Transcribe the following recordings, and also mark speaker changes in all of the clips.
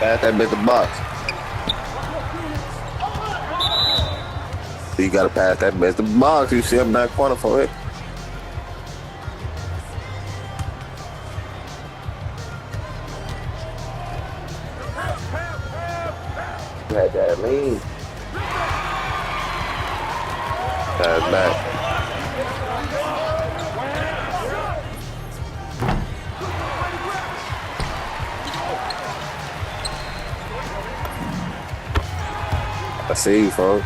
Speaker 1: Pass that bit the box. You gotta pass that bit the box. You see him back corner for it. You had that lean. Pass back. I see you, folks.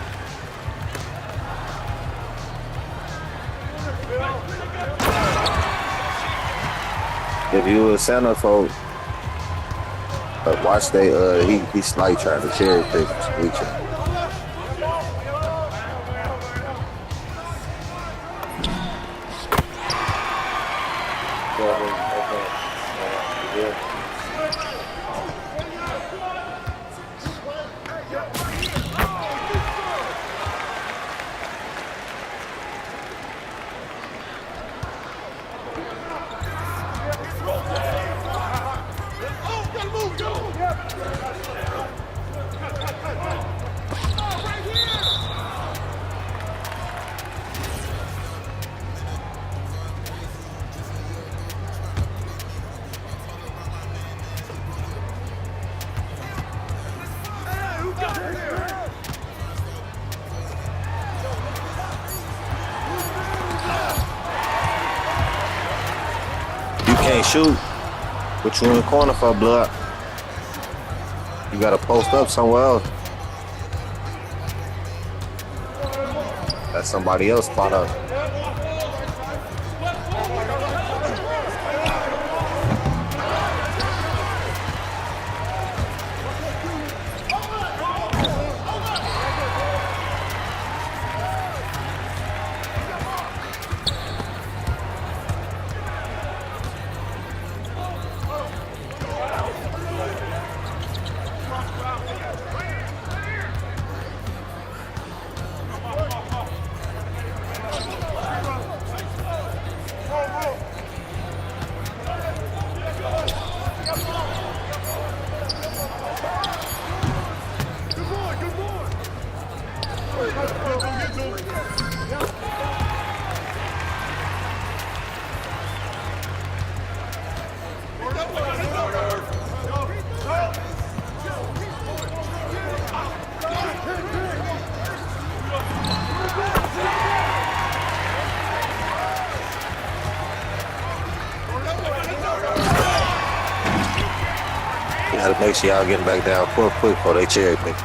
Speaker 1: If you a center, folks, watch he's slight trying to cherry pick reaching. Can't shoot, but you in the corner for a block. You gotta post up somewhere else. That's somebody else spot up. You gotta make sure y'all getting back down quick before they cherry pick.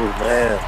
Speaker 1: Oh, man.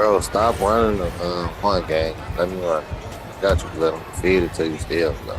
Speaker 1: Bro, stop running the one game. Let me run. Got you, let them feed it till you still, bro.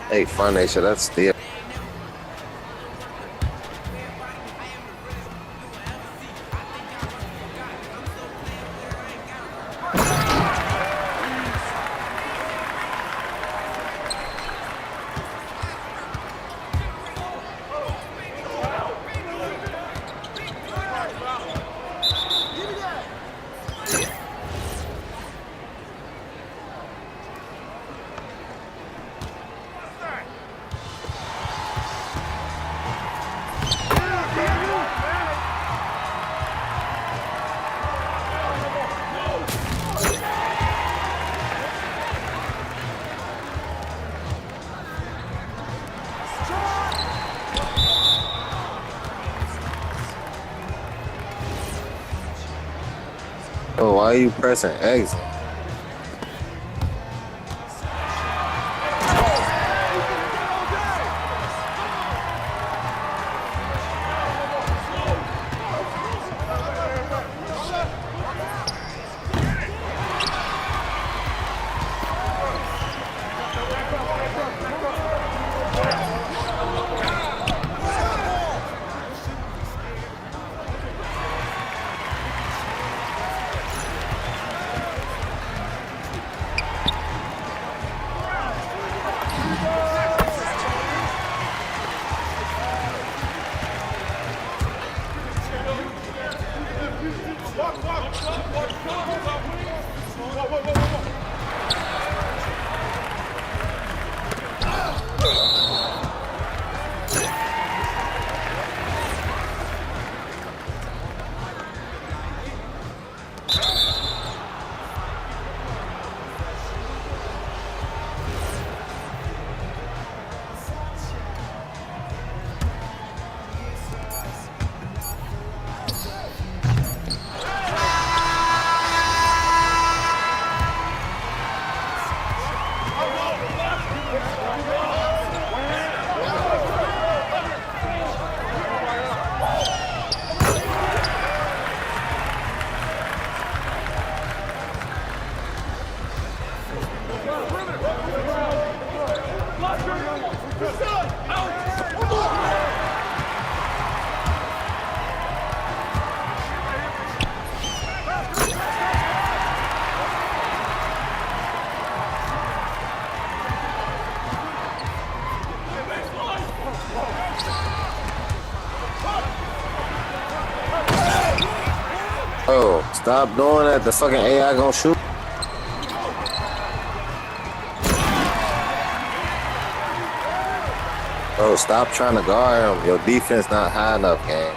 Speaker 1: Hey, Fun Nation, that's still. Oh, why are you pressing X? Oh, stop doing that. The fucking AI gonna shoot. Bro, stop trying to guard him. Your defense not high enough, gang.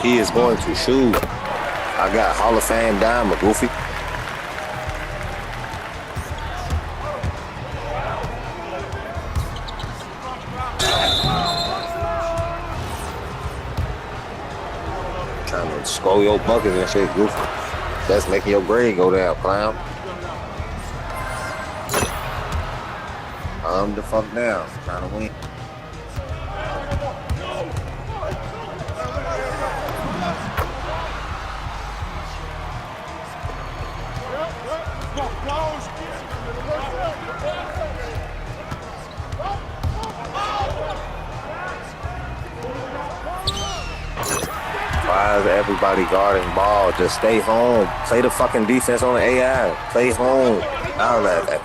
Speaker 1: He is going to shoot. I got Hall of Fame diamond, Goofy. Trying to score your buckets and shit, Goofy. That's making your grade go down, clown. Calm the fuck down. Trying to win. Why is everybody guarding ball? Just stay home. Play the fucking defense on the AI. Play home. All that.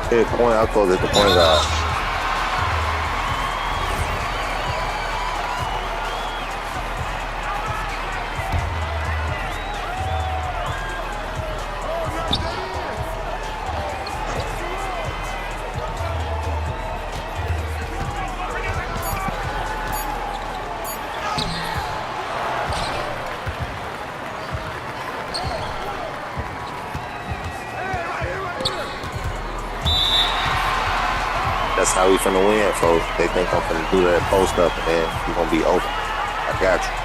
Speaker 1: Hit point, I'll close it the point guard. That's how we finna win, folks. They think I'm finna do that post up and then we gonna be open. I got you.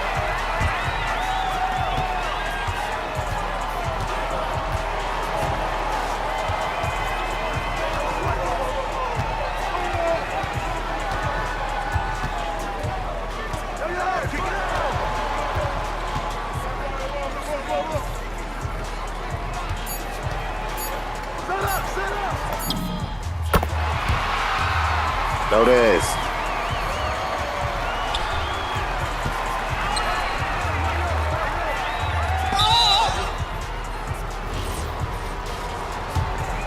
Speaker 1: Notice.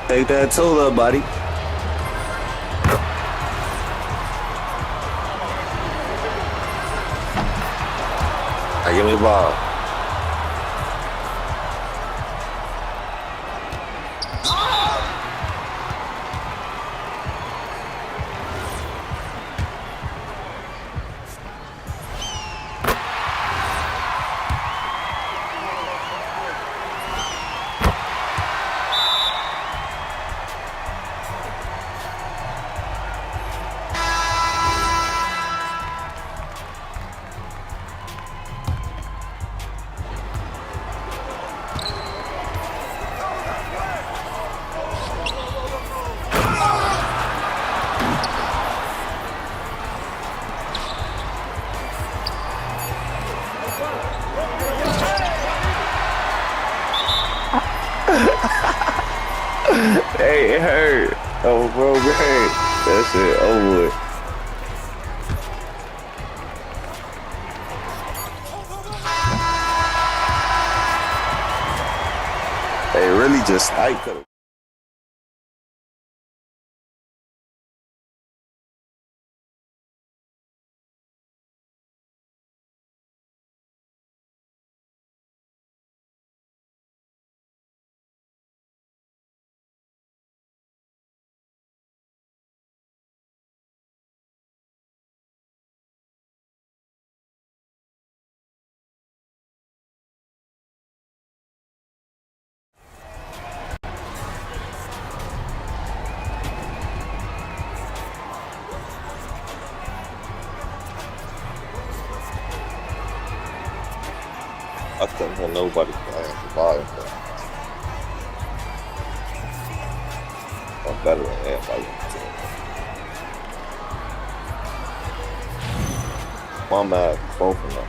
Speaker 1: Take that too, little buddy. Now give me the ball. Hey, it hurt. Oh, bro, it hurt. That shit over with. They really just sniped him. I couldn't hear nobody playing the volume, but I'm better than everybody. My mad, both of them.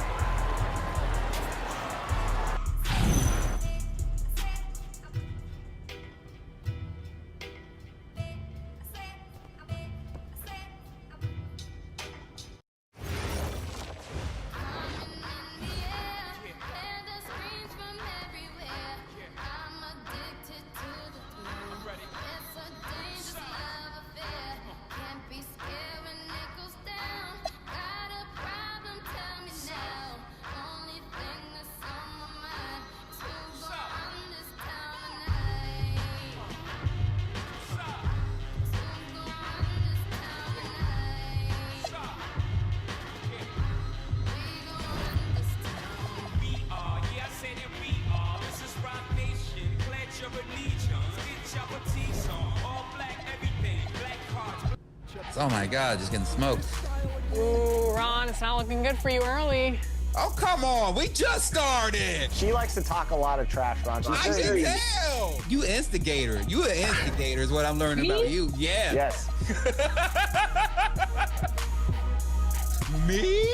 Speaker 2: Oh my God, just getting smoked.
Speaker 3: Ooh, Ron, it's not looking good for you early.
Speaker 2: Oh, come on, we just started.
Speaker 4: She likes to talk a lot of trash, Ron.
Speaker 2: I can tell. You instigator. You an instigator is what I'm learning about you. Yeah.
Speaker 4: Yes.
Speaker 2: Me?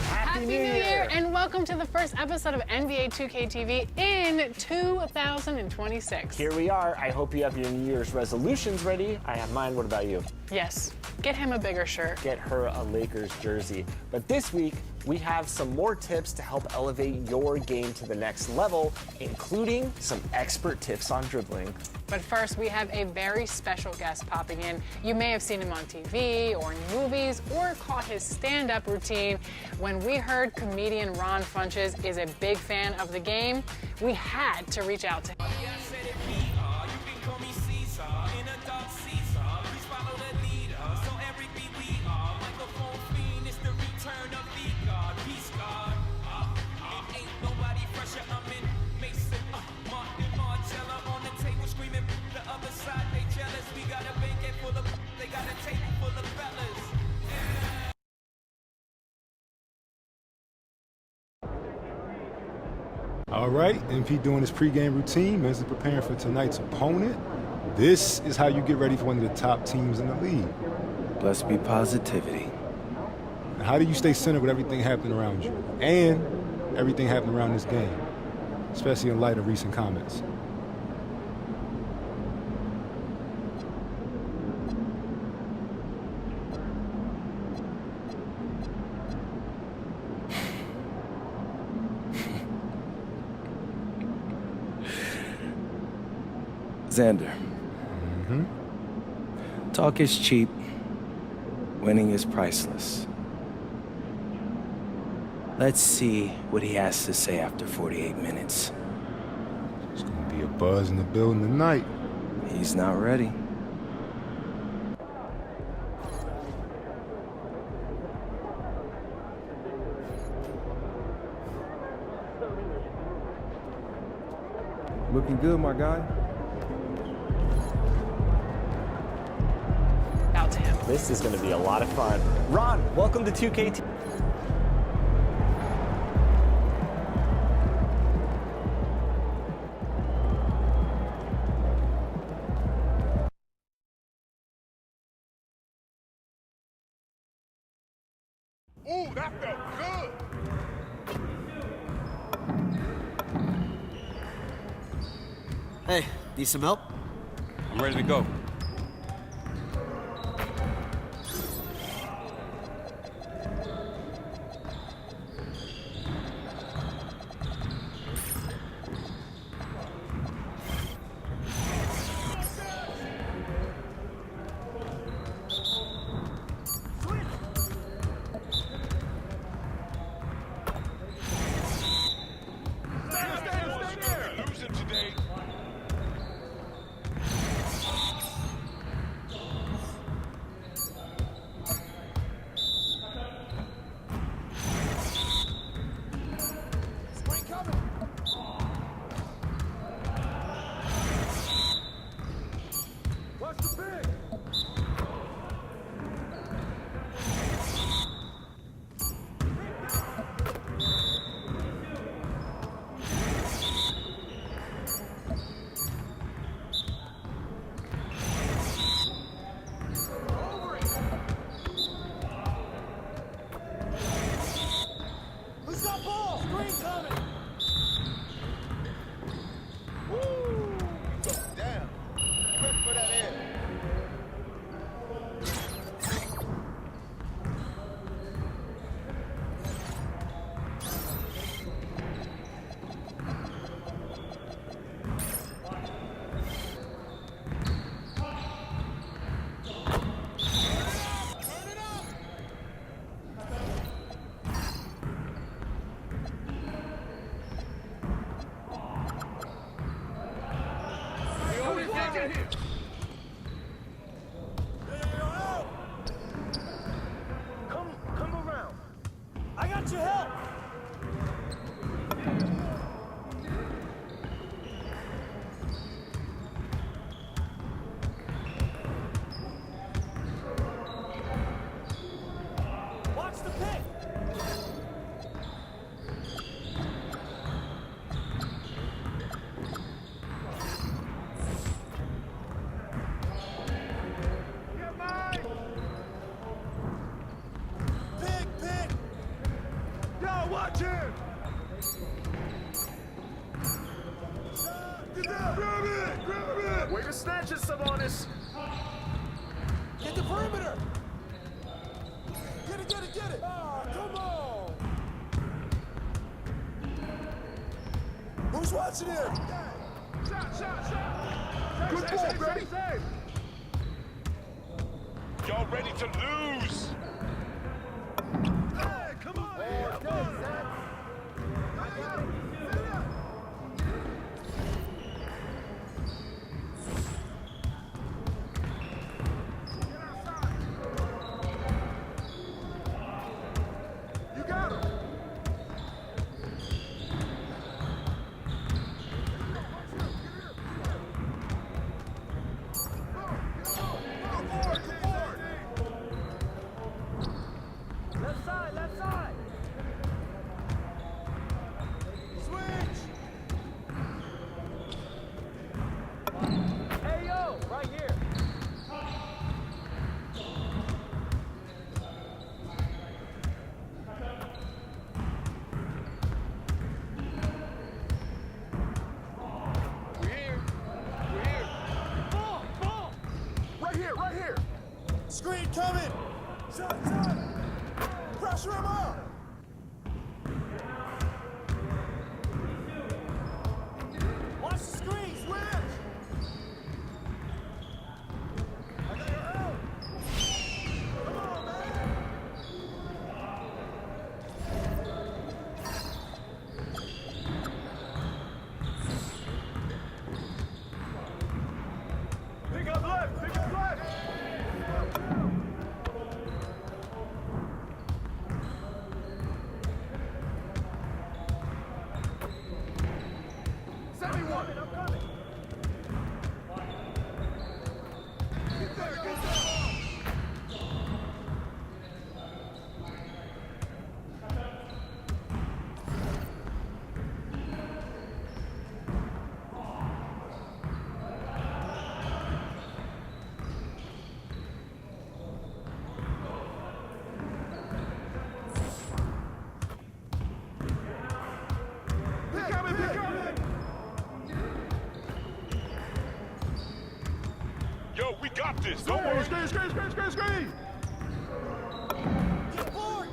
Speaker 3: Happy New Year and welcome to the first episode of NBA 2K TV in 2026.
Speaker 4: Here we are. I hope you have your New Year's resolutions ready. I have mine. What about you?
Speaker 3: Yes, get him a bigger shirt.
Speaker 4: Get her a Lakers jersey. But this week, we have some more tips to help elevate your game to the next level, including some expert tips on dribbling.
Speaker 3: But first, we have a very special guest popping in. You may have seen him on TV or in movies or caught his stand-up routine. When we heard comedian Ron Funches is a big fan of the game, we had to reach out to him.
Speaker 5: All right, MP doing his pregame routine, mentally preparing for tonight's opponent. This is how you get ready for one of the top teams in the league.
Speaker 6: Let's be positivity.
Speaker 5: And how do you stay centered with everything happening around you and everything happening around this game, especially in light of recent comments?
Speaker 6: Xander. Talk is cheap. Winning is priceless. Let's see what he has to say after 48 minutes.
Speaker 5: There's going to be a buzz in the building tonight.
Speaker 6: He's not ready. Looking good, my guy.
Speaker 3: Out to him.
Speaker 4: This is going to be a lot of fun. Ron, welcome to 2K TV.
Speaker 7: Ooh, that felt good.
Speaker 8: Hey, need some help?
Speaker 9: I'm ready to go.
Speaker 7: Come around. I got your help. Watch the pick. Get mine. Pick. Yo, watch him. Get down. Grab it. Way to snatch it, Sabonis. Get the perimeter. Get it. Oh, come on. Who's watching him? Shot. Good ball, baby.
Speaker 9: Y'all ready to lose?
Speaker 7: Hey, come on. You got him. Left side. Switch. Hey, yo, right here. We're here. Ball. Right here. Screen coming. Shot. Pressure him up. Watch the screen. Switch. I got your help. Come on, man. Pick up left. Send me one. I'm coming. Get there. Pick coming.
Speaker 9: Yo, we got this. Don't worry.
Speaker 7: Screen. Get board.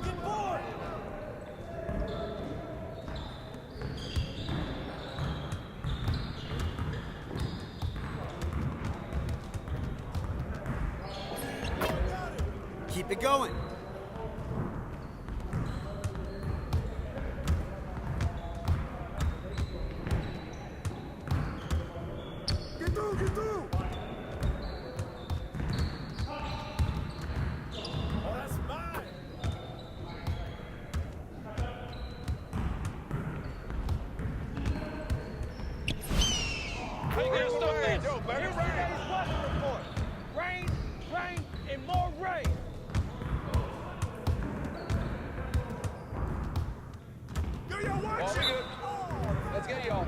Speaker 8: Keep it going.
Speaker 7: Get through. Oh, that's mine.
Speaker 9: How you gonna stop this?
Speaker 7: Yo, baby,
Speaker 10: Here's today's weather report. Rain, and more rain.
Speaker 7: Yo, watch it.
Speaker 10: Let's get y'all.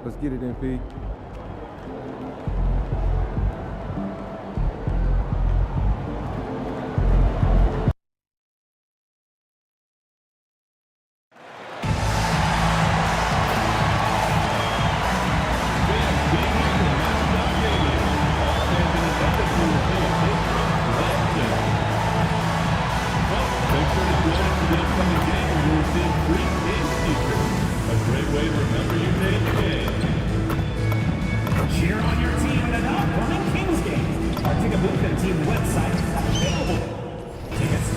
Speaker 11: Let's get it, MP.
Speaker 12: Cheer on your team at an upcoming Kings game. Our ticket booth and team website is available. Tickets.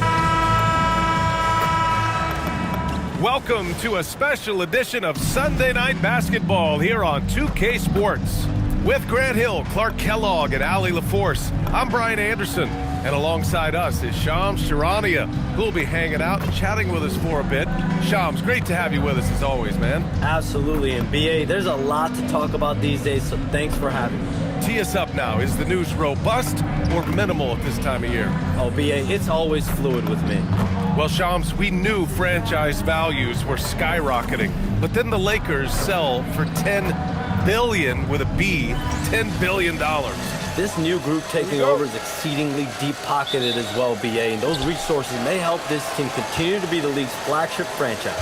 Speaker 13: Welcome to a special edition of Sunday Night Basketball here on 2K Sports. With Grant Hill, Clark Kellogg, and Allie LaForce, I'm Brian Anderson. And alongside us is Shams Charania, who will be hanging out and chatting with us for a bit. Shams, great to have you with us as always, man.
Speaker 14: Absolutely, and BA, there's a lot to talk about these days, so thanks for having me.
Speaker 13: Tee us up now. Is the news robust or minimal at this time of year?
Speaker 14: Oh, BA, it's always fluid with me.
Speaker 13: Well, Shams, we knew franchise values were skyrocketing, but then the Lakers sell for $10 billion with a B, $10 billion.
Speaker 14: This new group taking over is exceedingly deep-pocketed as well, BA, and those resources may help this team continue to be the league's flagship franchise.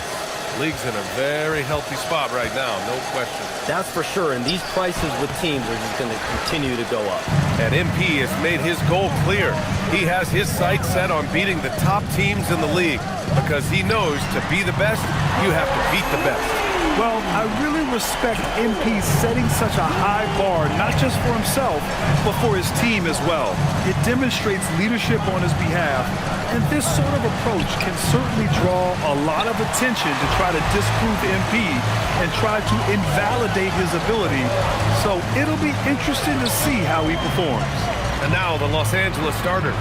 Speaker 13: League's in a very healthy spot right now, no question.
Speaker 14: That's for sure, and these prices with teams are just going to continue to go up.
Speaker 13: And MP has made his goal clear. He has his sights set on beating the top teams in the league because he knows to be the best, you have to beat the best.
Speaker 15: Well, I really respect MP setting such a high bar, not just for himself, but for his team as well. It demonstrates leadership on his behalf, and this sort of approach can certainly draw a lot of attention to try to disprove MP and try to invalidate his ability. So it'll be interesting to see how he performs.
Speaker 13: And now the Los Angeles starters.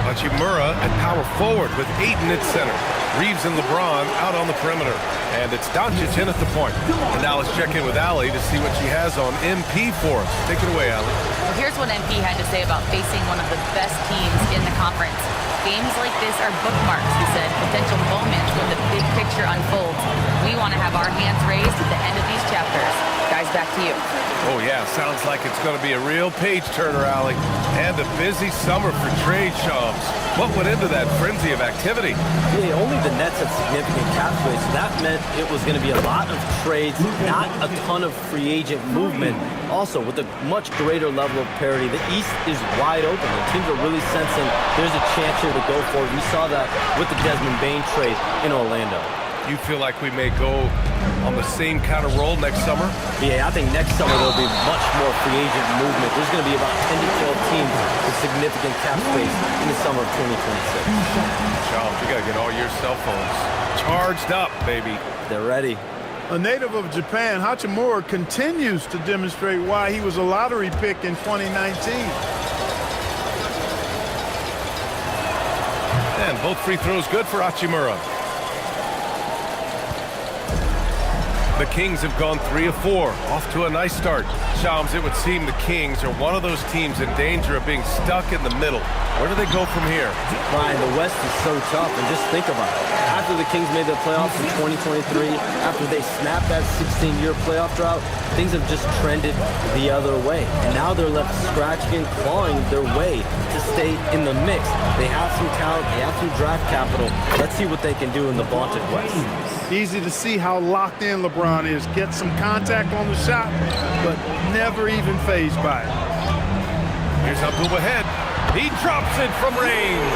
Speaker 13: Hachimura at power forward with Ayton at center. Reeves and LeBron out on the perimeter. And it's Doncic in at the point. And now let's check in with Allie to see what she has on MP for us. Take it away, Allie.
Speaker 16: Well, here's what MP had to say about facing one of the best teams in the conference. Games like this are bookmarks, he said, potential moments when the big picture unfolds. We want to have our hands raised at the end of these chapters. Guys, back to you.
Speaker 13: Oh, yeah, sounds like it's going to be a real page-turner, Allie. And a busy summer for trade shops. What went into that frenzy of activity?
Speaker 14: Yeah, only the Nets had significant cap space. That meant it was going to be a lot of trades, not a ton of free agent movement. Also, with a much greater level of parity, the East is wide open. The teams are really sensing there's a chance here to go for it. We saw that with the Desmond Bane trade in Orlando.
Speaker 13: You feel like we may go on the same kind of roll next summer?
Speaker 14: Yeah, I think next summer there'll be much more free agent movement. There's going to be about 10 to 12 teams with significant cap space in the summer of 2026.
Speaker 13: Charles, you got to get all your cell phones charged up, baby.
Speaker 14: They're ready.
Speaker 15: A native of Japan, Hachimura continues to demonstrate why he was a lottery pick in 2019.
Speaker 13: And both free throws good for Hachimura. The Kings have gone 3 of 4, off to a nice start. Shams, it would seem the Kings are one of those teams in danger of being stuck in the middle. Where do they go from here?
Speaker 14: Ryan, the West is so tough, and just think about it. After the Kings made the playoffs in 2023, after they snapped that 16-year playoff drought, things have just trended the other way. And now they're left scratching and clawing their way to stay in the mix. They have some talent, they have some draft capital. Let's see what they can do in the vaunted West.
Speaker 15: Easy to see how locked in LeBron is. Gets some contact on the shot, but never even fazed by it.
Speaker 13: Here's Abdul-Wahid. He drops it from range.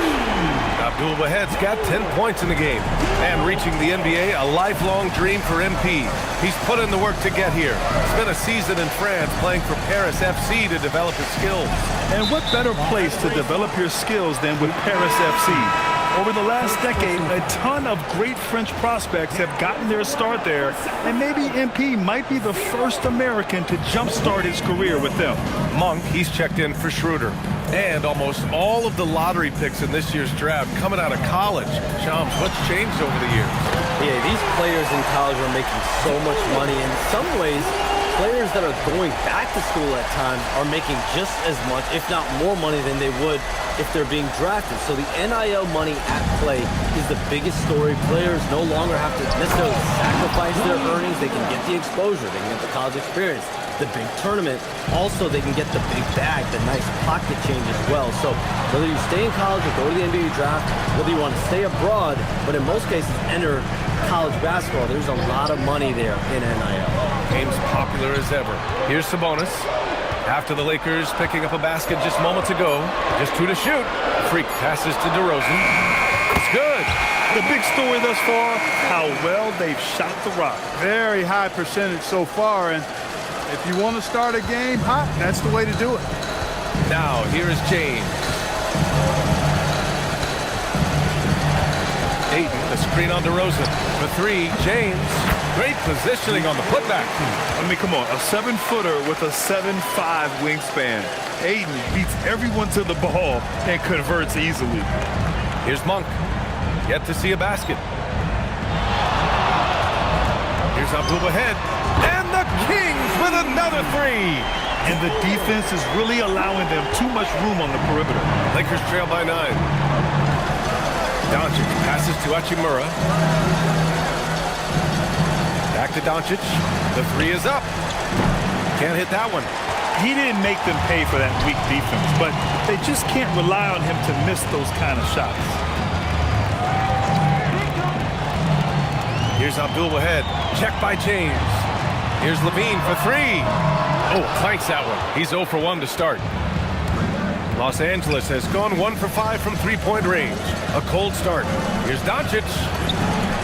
Speaker 13: Abdul-Wahid's got 10 points in the game. And reaching the NBA, a lifelong dream for MP. He's put in the work to get here. Spent a season in France playing for Paris FC to develop his skills.
Speaker 15: And what better place to develop your skills than with Paris FC? Over the last decade, a ton of great French prospects have gotten their start there, and maybe MP might be the first American to jumpstart his career with them.
Speaker 13: Monk, he's checked in for Schroeder. And almost all of the lottery picks in this year's draft coming out of college. Shams, what's changed over the years?
Speaker 14: Yeah, these players in college are making so much money. In some ways, players that are going back to school at times are making just as much, if not more money than they would if they're being drafted. So the NIL money at play is the biggest story. Players no longer have to necessarily sacrifice their earnings. They can get the exposure. They can get the college experience, the big tournament. Also, they can get the big bag, the nice pocket change as well. So whether you stay in college or go to the NBA draft, whether you want to stay abroad, but in most cases enter college basketball, there's a lot of money there in NIL.
Speaker 13: Game's popular as ever. Here's Sabonis. After the Lakers picking up a basket just moments ago. Just 2 to shoot. Freak passes to DeRozan. It's good.
Speaker 15: The big story thus far, how well they've shot the rock.
Speaker 11: Very high percentage so far, and if you want to start a game hot, that's the way to do it.
Speaker 13: Now, here is James. Ayton, the screen on DeRozan. For 3, James. Great positioning on the putback.
Speaker 15: I mean, come on, a 7-footer with a 7'5" wingspan. Ayton beats everyone to the ball and converts easily.
Speaker 13: Here's Monk. Yet to see a basket. Here's Abdul-Wahid. And the Kings with another 3.
Speaker 15: And the defense is really allowing them too much room on the perimeter.
Speaker 13: Lakers trail by 9. Doncic passes to Hachimura. Back to Doncic. The 3 is up. Can't hit that one.
Speaker 15: He didn't make them pay for that weak defense, but they just can't rely on him to miss those kind of shots.
Speaker 13: Here's Abdul-Wahid. Check by James. Here's Levine for 3. Oh, clanks that one. He's 0 for 1 to start. Los Angeles has gone 1 for 5 from three-point range. A cold start. Here's Doncic.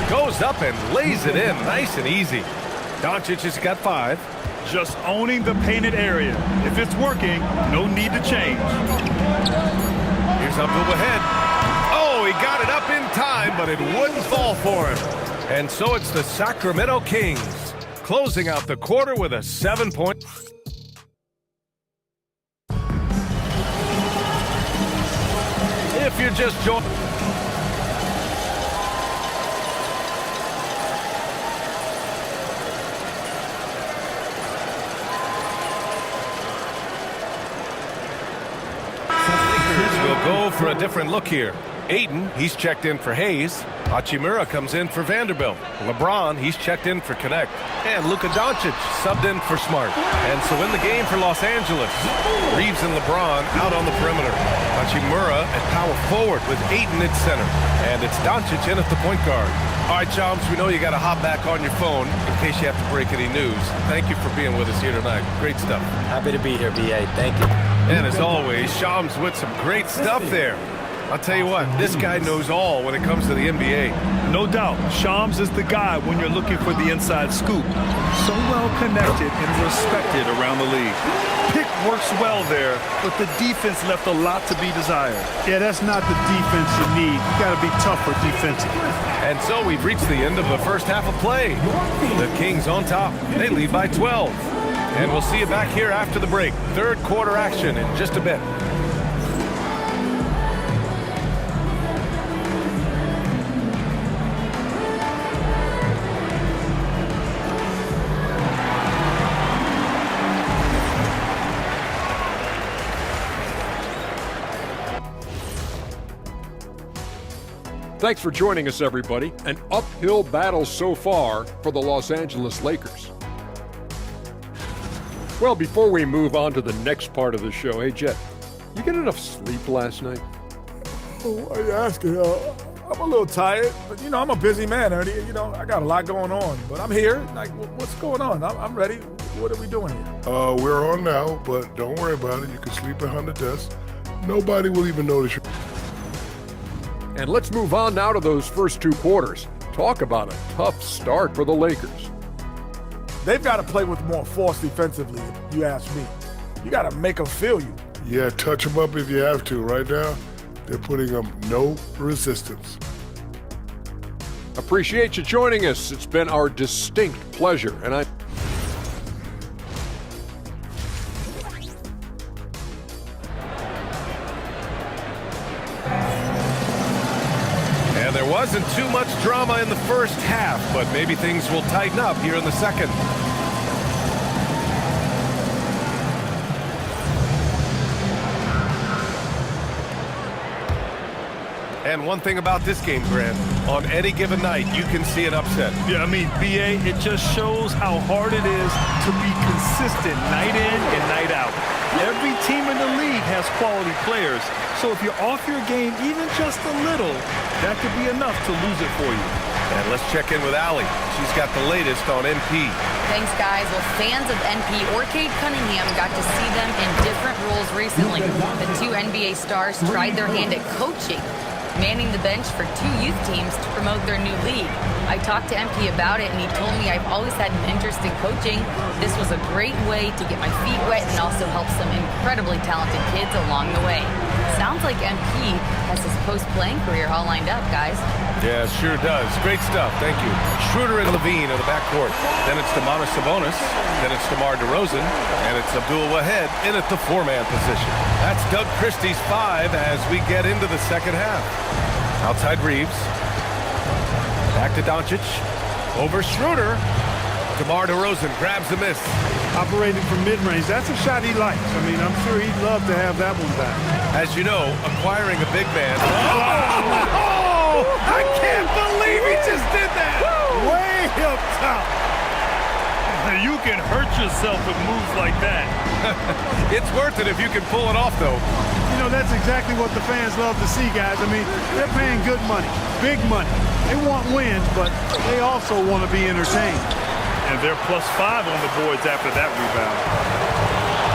Speaker 13: Goes up and lays it in nice and easy. Doncic has got 5.
Speaker 15: Just owning the painted area. If it's working, no need to change.
Speaker 13: Here's Abdul-Wahid. Oh, he got it up in time, but it wouldn't fall for him. And so it's the Sacramento Kings closing out the quarter with a 7-point. If you're just joining. We'll go for a different look here. Ayton, he's checked in for Hayes. Hachimura comes in for Vanderbilt. LeBron, he's checked in for Connect. And Luka Doncic subbed in for Smart. And so in the game for Los Angeles, Reeves and LeBron out on the perimeter. Hachimura at power forward with Ayton at center. And it's Doncic in at the point guard. All right, Chomps, we know you got to hop back on your phone in case you have to break any news. Thank you for being with us here tonight. Great stuff.
Speaker 14: Happy to be here, B.A. Thank you.
Speaker 13: And as always, Shams with some great stuff there. I'll tell you what, this guy knows all when it comes to the NBA.
Speaker 15: No doubt, Shams is the guy when you're looking for the inside scoop. So well connected and respected around the league. Pick works well there, but the defense left a lot to be desired.
Speaker 11: Yeah, that's not the defense you need. You got to be tougher defensively.
Speaker 13: And so we've reached the end of the first half of play. The Kings on top. They lead by 12. And we'll see you back here after the break. Third quarter action in just a bit.
Speaker 17: Thanks for joining us, everybody. An uphill battle so far for the Los Angeles Lakers. Well, before we move on to the next part of the show, hey, Jet, you get enough sleep last night?
Speaker 11: Oh, why are you asking? I'm a little tired, but, I'm a busy man, Ernie. I got a lot going on, but I'm here. Like, what's going on? I'm ready. What are we doing here?
Speaker 18: We're on now, but don't worry about it. You can sleep behind the desk. Nobody will even notice you.
Speaker 17: And let's move on now to those first 2 quarters. Talk about a tough start for the Lakers.
Speaker 11: They've got to play with more force defensively, if you ask me. You got to make them feel you.
Speaker 18: Yeah, touch them up if you have to. Right now, they're putting up no resistance.
Speaker 17: Appreciate you joining us. It's been our distinct pleasure. And
Speaker 13: there wasn't too much drama in the first half, but maybe things will tighten up here in the second. And one thing about this game, Grant, on any given night, you can see an upset.
Speaker 15: Yeah, I mean, BA, it just shows how hard it is to be consistent night in and night out. Every team in the league has quality players, so if you're off your game even just a little, that could be enough to lose it for you.
Speaker 13: And let's check in with Allie. She's got the latest on NP.
Speaker 16: Thanks, guys. Well, fans of NP or Cade Cunningham got to see them in different roles recently. The two NBA stars tried their hand at coaching, manning the bench for two youth teams to promote their new league. I talked to MP about it, and he told me I've always had an interest in coaching. This was a great way to get my feet wet and also help some incredibly talented kids along the way. Sounds like MP has his post-playing career all lined up, guys.
Speaker 13: Yeah, sure does. Great stuff. Thank you. Schroeder and Levine in the backcourt. Then it's Domantas Sabonis. Then it's DeMar DeRozan. And it's Abdul Wahed in at the four-man position. That's Doug Christie's 5 as we get into the second half. Outside Reeves. Back to Doncic. Over Schroeder. DeMar DeRozan grabs the miss.
Speaker 15: Operating from mid-range, that's a shot he likes. I mean, I'm sure he'd love to have that one back.
Speaker 13: As you know, acquiring a big man. Oh! I can't believe he just did that!
Speaker 15: Way up top. You can hurt yourself with moves like that.
Speaker 13: It's worth it if you can pull it off, though.
Speaker 15: You know, that's exactly what the fans love to see, guys. I mean, they're paying good money, big money. They want wins, but they also want to be entertained. And they're +5 on the boards after that rebound.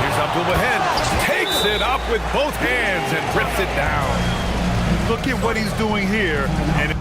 Speaker 13: Here's Abdul Wahed. Takes it up with both hands and rips it down.
Speaker 15: Look at what he's doing here. And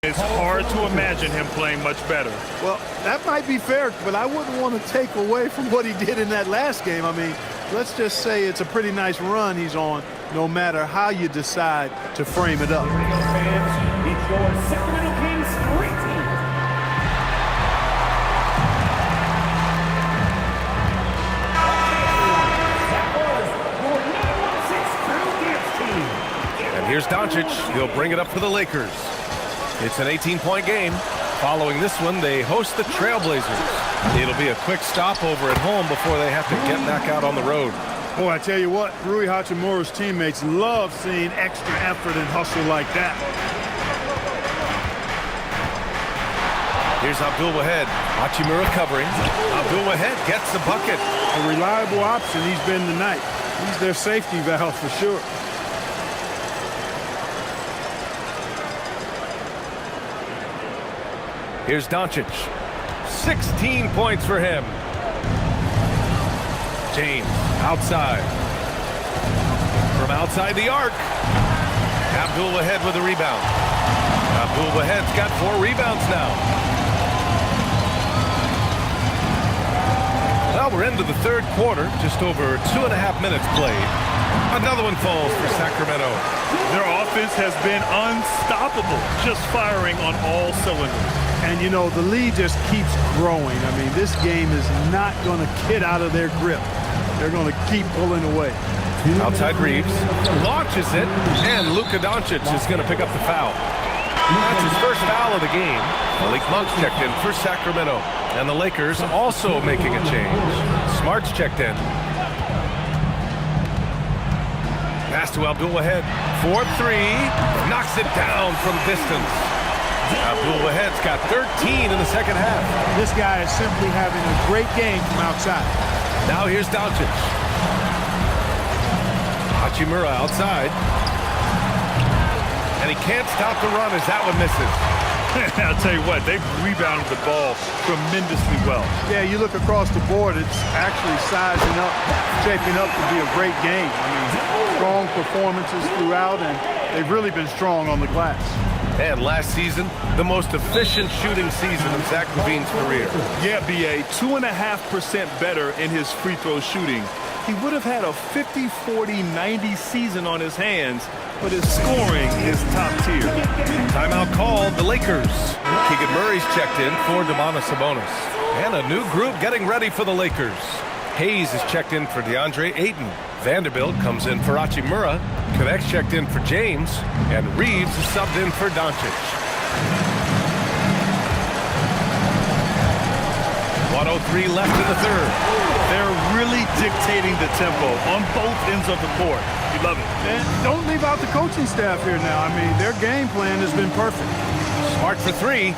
Speaker 15: it's hard to imagine him playing much better. Well, that might be fair, but I wouldn't want to take away from what he did in that last game. I mean, let's just say it's a pretty nice run he's on, no matter how you decide to frame it up.
Speaker 12: Fans, it's your Sacramento Kings Street Team.
Speaker 13: And here's Doncic. He'll bring it up for the Lakers. It's an 18-point game. Following this one, they host the Trailblazers. It'll be a quick stopover at home before they have to get back out on the road.
Speaker 19: Boy, I tell you what, Rui Hachimura's teammates love seeing extra effort and hustle like that.
Speaker 13: Here's Abdul-Wahed. Hachimura covering. Abdul-Wahed gets the bucket.
Speaker 19: A reliable option he's been tonight. He's their safety valve for sure.
Speaker 13: Here's Doncic. 16 points for him. James outside. From outside the arc. Abdul-Wahed with a rebound. Abdul-Wahed's got 4 rebounds now. Well, we're into the third quarter. Just over 2.5 minutes played. Another one falls for Sacramento.
Speaker 19: Their offense has been unstoppable, just firing on all cylinders. And, you know, the lead just keeps growing. I mean, this game is not going to get out of their grip. They're going to keep pulling away.
Speaker 13: Outside Reeves launches it, and Luka Doncic is going to pick up the foul. That's his first foul of the game. Malik Monk's checked in for Sacramento, and the Lakers also making a change. Smart's checked in. Pass to Abdul-Wahed for 3, knocks it down from distance. Abdul-Wahed's got 13 in the second half.
Speaker 19: This guy is simply having a great game from outside.
Speaker 13: Now here's Doncic. Hachimura outside. And he can't stop the run as that one misses.
Speaker 19: I'll tell you what, they've rebounded the ball tremendously well. Yeah, you look across the board, it's actually sizing up, shaping up to be a great game. I mean, strong performances throughout, and they've really been strong on the glass.
Speaker 13: And last season, the most efficient shooting season in Zach LaVine's career.
Speaker 19: Yeah, B.A., 2.5% better in his free throw shooting. He would have had a 50-40-90 season on his hands, but his scoring is top tier.
Speaker 13: Timeout called, the Lakers. Keegan Murray's checked in for Domantas Sabonis. And a new group getting ready for the Lakers. Hayes is checked in for DeAndre Ayton. Vanderbilt comes in for Hachimura. Connect's checked in for James. And Reeves is subbed in for Doncic. 1:03 left in the third.
Speaker 19: They're really dictating the tempo on both ends of the court. You love it. And don't leave out the coaching staff here now. I mean, their game plan has been perfect.
Speaker 13: Smart for 3.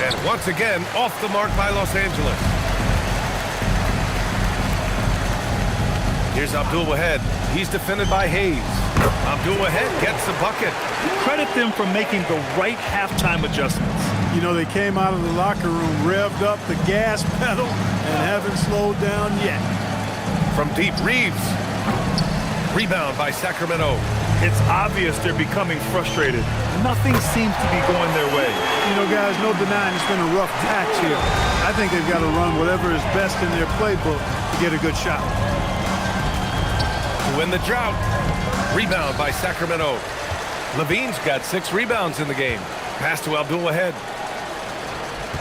Speaker 13: And once again, off the mark by Los Angeles. Here's Abdul-Wahed. He's defended by Hayes. Abdul-Wahed gets the bucket.
Speaker 19: Credit them for making the right halftime adjustments. You know, they came out of the locker room, revved up the gas pedal, and haven't slowed down yet.
Speaker 13: From deep, Reeves. Rebound by Sacramento.
Speaker 19: It's obvious they're becoming frustrated. Nothing seems to be going their way. You know, guys, no denying it's been a rough patch here. I think they've got to run whatever is best in their playbook to get a good shot.
Speaker 13: To win the drought. Rebound by Sacramento. LaVine's got 6 rebounds in the game. Pass to Abdul-Wahed.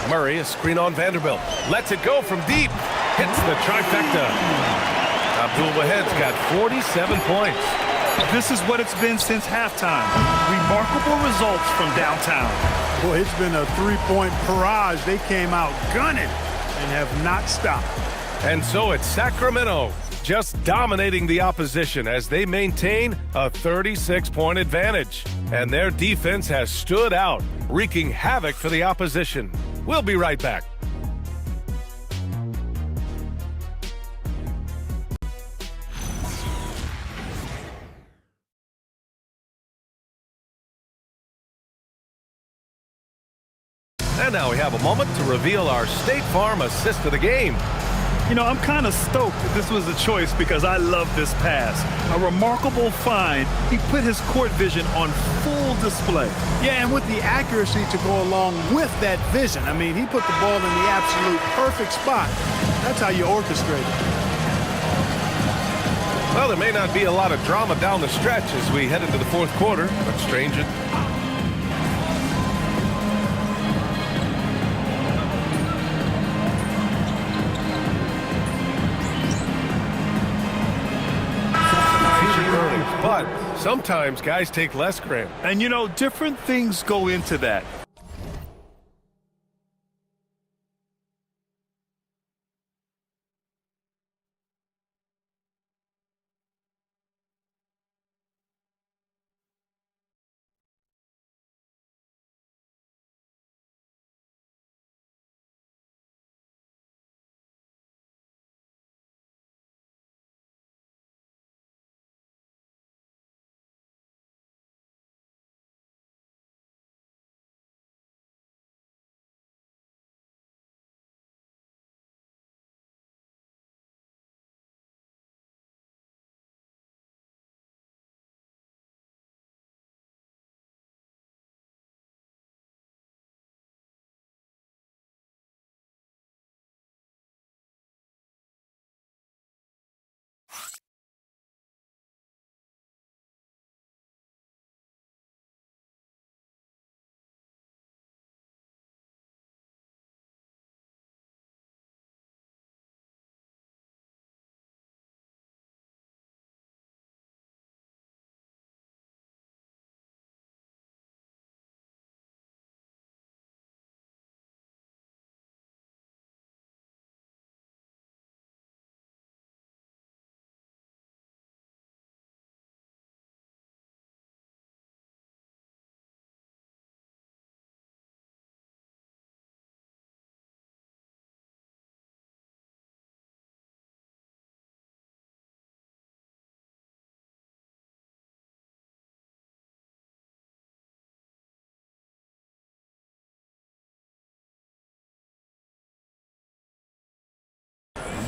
Speaker 13: Murray, a screen on Vanderbilt. Lets it go from deep. Hits the trifecta. Abdul-Wahed's got 47 points.
Speaker 19: This is what it's been since halftime. Remarkable results from downtown. Boy, it's been a 3-point barrage. They came out gunning and have not stopped.
Speaker 13: And so it's Sacramento just dominating the opposition as they maintain a 36-point advantage. And their defense has stood out, wreaking havoc for the opposition. We'll be right back. And now we have a moment to reveal our State Farm assist of the game.
Speaker 19: You know, I'm kind of stoked that this was a choice because I love this pass. A remarkable find. He put his court vision on full display. Yeah, and with the accuracy to go along with that vision. I mean, he put the ball in the absolute perfect spot. That's how you orchestrate it.
Speaker 13: Well, there may not be a lot of drama down the stretch as we head into the fourth quarter, but strange it. But sometimes guys take less, Grant.
Speaker 19: And you know, different things go into that.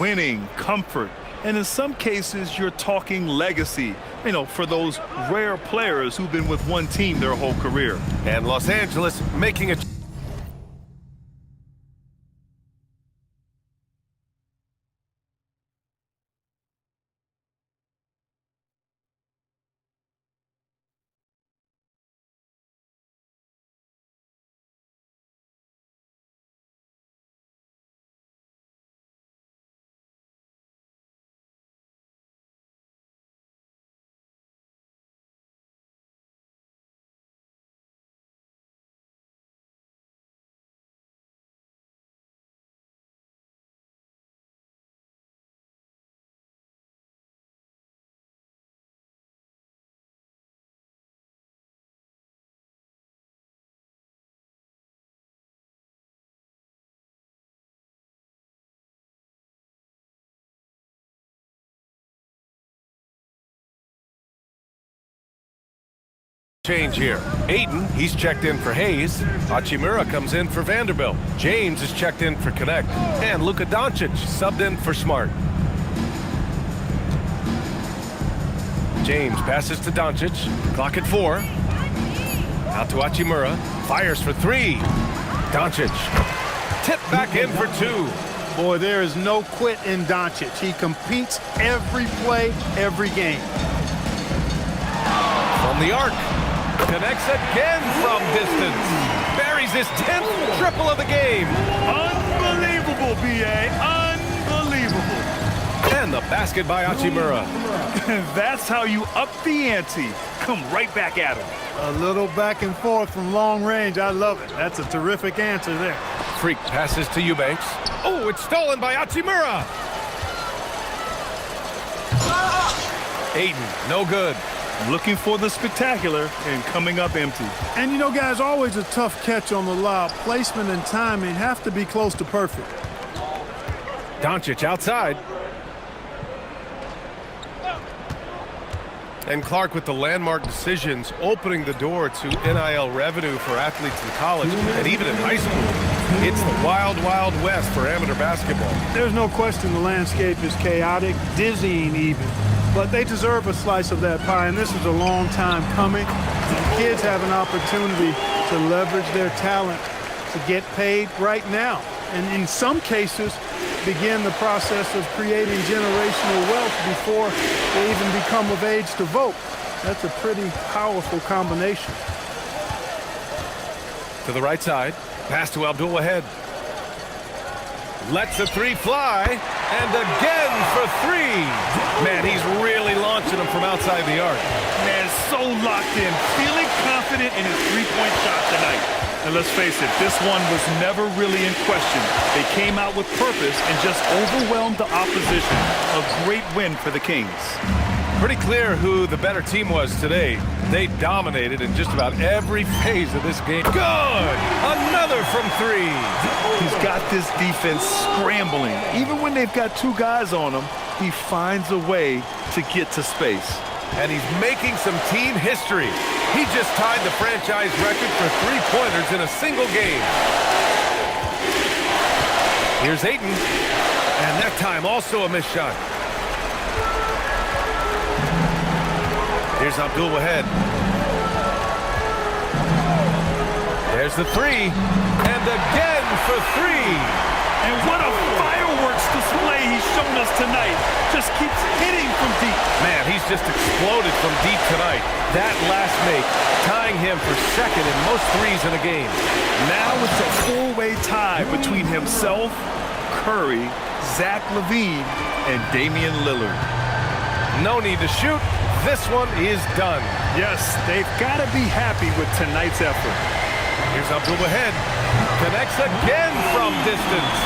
Speaker 19: winning, comfort, and in some cases, you're talking legacy, you know, for those rare players who've been with one team their whole career.
Speaker 13: And Los Angeles making a change here. Ayton, he's checked in for Hayes. Hachimura comes in for Vanderbilt. James is checked in for Connect. And Luka Doncic subbed in for Smart. James passes to Doncic. Clock at 4. Out to Hachimura. Fires for 3. Doncic. Tip back in for 2.
Speaker 20: Boy, there is no quit in Doncic. He competes every play, every game.
Speaker 13: From the arc. Connects again from distance. Buries his 10th triple of the game.
Speaker 19: Unbelievable, B.A. Unbelievable.
Speaker 13: And the basket by Hachimura.
Speaker 19: That's how you up the ante. Come right back at him.
Speaker 20: A little back and forth from long range. I love it. That's a terrific answer there.
Speaker 13: Freak passes to Eubanks. Oh, it's stolen by Hachimura. Ayton, no good.
Speaker 19: Looking for the spectacular and coming up empty.
Speaker 20: And you know, guys, always a tough catch on the lob. Placement and timing have to be close to perfect.
Speaker 13: Doncic outside. And Clark with the landmark decisions, opening the door to NIL revenue for athletes in college and even in high school. It's the wild, wild west for amateur basketball.
Speaker 20: There's no question the landscape is chaotic, dizzying even. But they deserve a slice of that pie, and this is a long time coming. And kids have an opportunity to leverage their talent to get paid right now. And in some cases, begin the process of creating generational wealth before they even become of age to vote. That's a pretty powerful combination.
Speaker 13: To the right side, pass to Abdul Wahed. Lets the 3 fly, and again for 3. Man, he's really launching them from outside the arc.
Speaker 19: Man, so locked in, feeling confident in his three-point shot tonight. And let's face it, this one was never really in question. They came out with purpose and just overwhelmed the opposition. A great win for the Kings.
Speaker 13: Pretty clear who the better team was today. They dominated in just about every phase of this game. Good! Another from 3.
Speaker 19: He's got this defense scrambling. Even when they've got 2 guys on him, he finds a way to get to space.
Speaker 13: And he's making some team history. He just tied the franchise record for 3-pointers in a single game. Here's Ayton. And that time also a missed shot. Here's Abdul Wahed. There's the 3. And again for 3.
Speaker 19: And what a fireworks display he's shown us tonight. Just keeps hitting from deep.
Speaker 13: Man, he's just exploded from deep tonight. That last make, tying him for second in most threes in a game.
Speaker 19: Now it's a four-way tie between himself, Curry, Zach LaVine, and Damian Lillard.
Speaker 13: No need to shoot. This one is done.
Speaker 19: Yes, they've got to be happy with tonight's effort.
Speaker 13: Here's Abdul Wahed. Connects again from distance.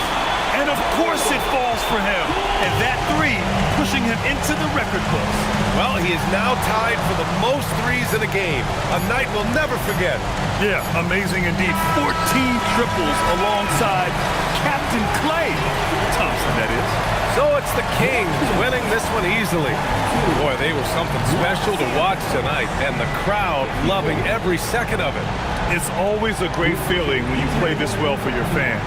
Speaker 19: And of course it falls for him. And that 3 pushing him into the record books.
Speaker 13: Well, he is now tied for the most threes in a game. A night we'll never forget.
Speaker 19: Yeah, amazing indeed. 14 triples alongside Captain Klay Thompson, that is.
Speaker 13: So it's the Kings winning this one easily. Boy, they were something special to watch tonight, and the crowd loving every second of it.
Speaker 19: It's always a great feeling when you play this well for your fans.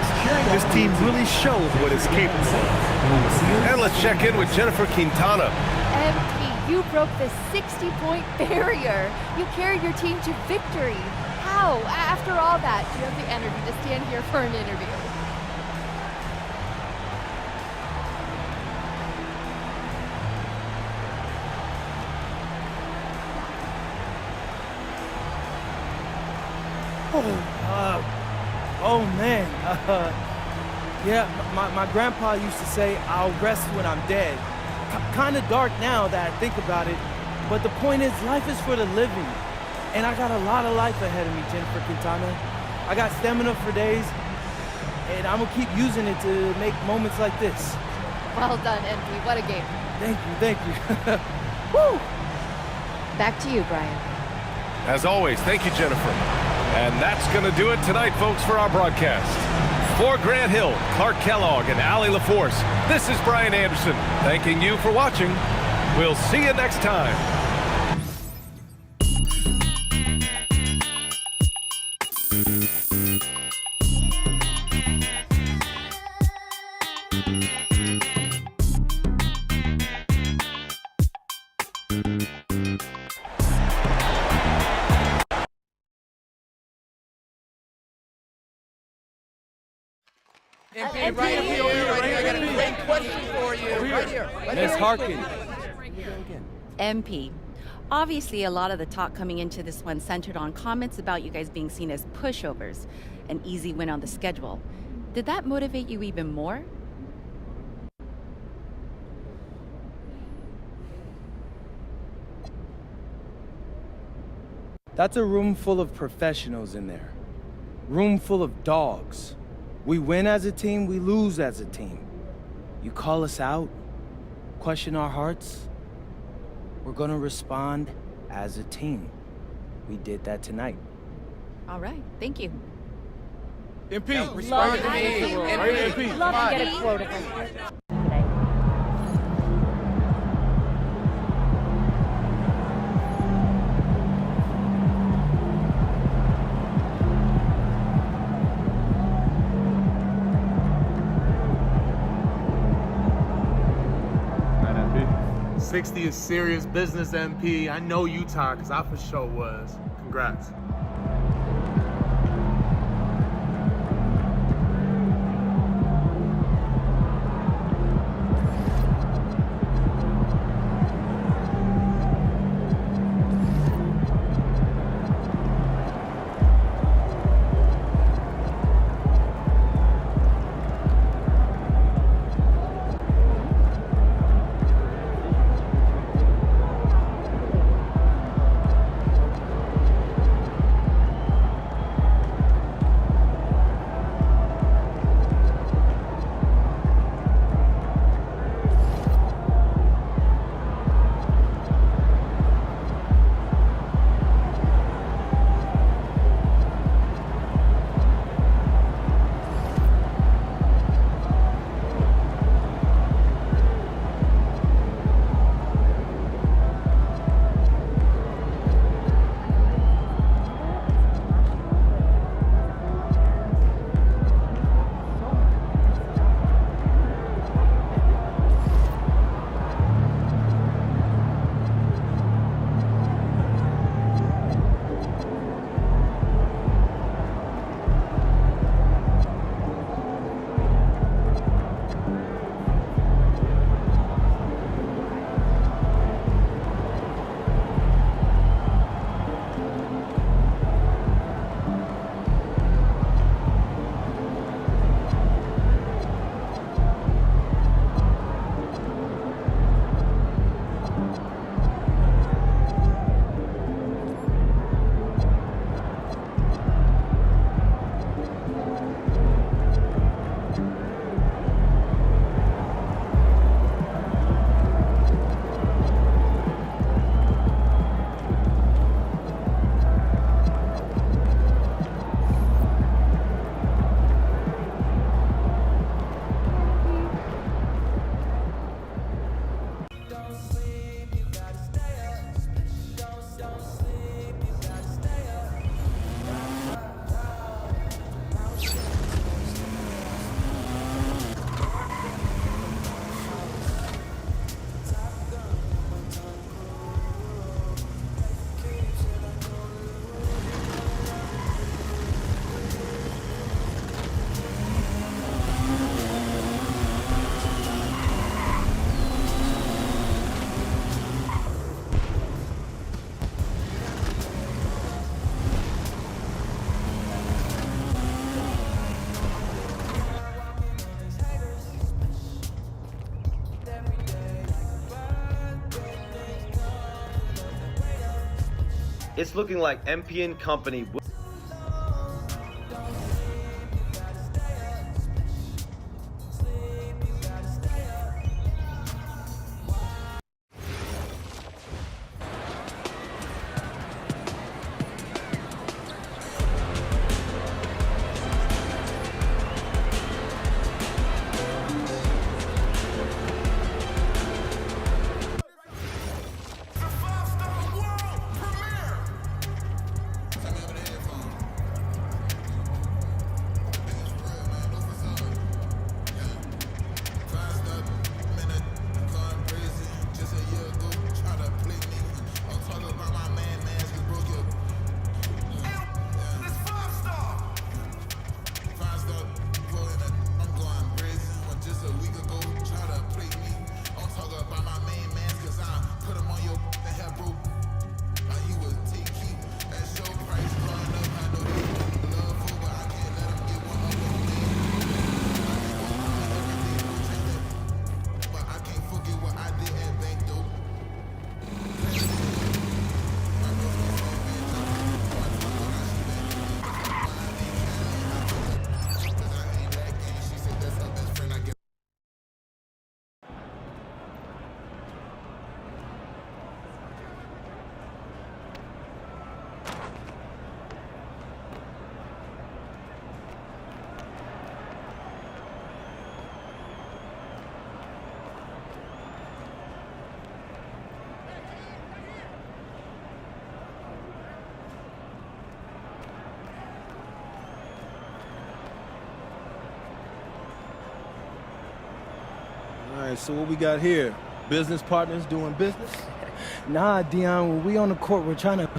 Speaker 19: This team really showed what it's capable of.
Speaker 13: And let's check in with Jennifer Quintana.
Speaker 21: MP, you broke the 60-point barrier. You carried your team to victory. How? After all that, do you have the energy to stand here for an interview?
Speaker 22: Oh man, yeah, my grandpa used to say, I'll rest when I'm dead. Kind of dark now that I think about it, but the point is, life is for the living. And I got a lot of life ahead of me, Jennifer Quintana. I got stamina for days, and I'm gonna keep using it to make moments like this.
Speaker 21: Well done, MP. What a game.
Speaker 22: Thank you.
Speaker 21: Woo! Back to you, Brian.
Speaker 13: As always, thank you, Jennifer. And that's going to do it tonight, folks, for our broadcast. For Grant Hill, Clark Kellogg, and Allie LaForce, this is Brian Anderson, thanking you for watching. We'll see you next time.
Speaker 10: MP, right here, I got a great question for you. Right here.
Speaker 22: Miss Harkin.
Speaker 23: MP. Obviously, a lot of the talk coming into this one centered on comments about you guys being seen as pushovers, an easy win on the schedule. Did that motivate you even more?
Speaker 22: That's a room full of professionals in there. Room full of dogs. We win as a team, we lose as a team. You call us out, question our hearts, we're gonna respond as a team. We did that tonight.
Speaker 23: All right, thank you.
Speaker 10: MP, respond to me. MP,
Speaker 21: Love
Speaker 10: come
Speaker 21: to
Speaker 10: on.
Speaker 21: get a quote of him.
Speaker 24: MP. 60 is serious business, MP. I know you tired, because I for sure was. Congrats.
Speaker 14: it's looking like MP and company will
Speaker 22: All right, so what we got here? Business partners doing business? Nah, Dion, when we on the court, we're trying to...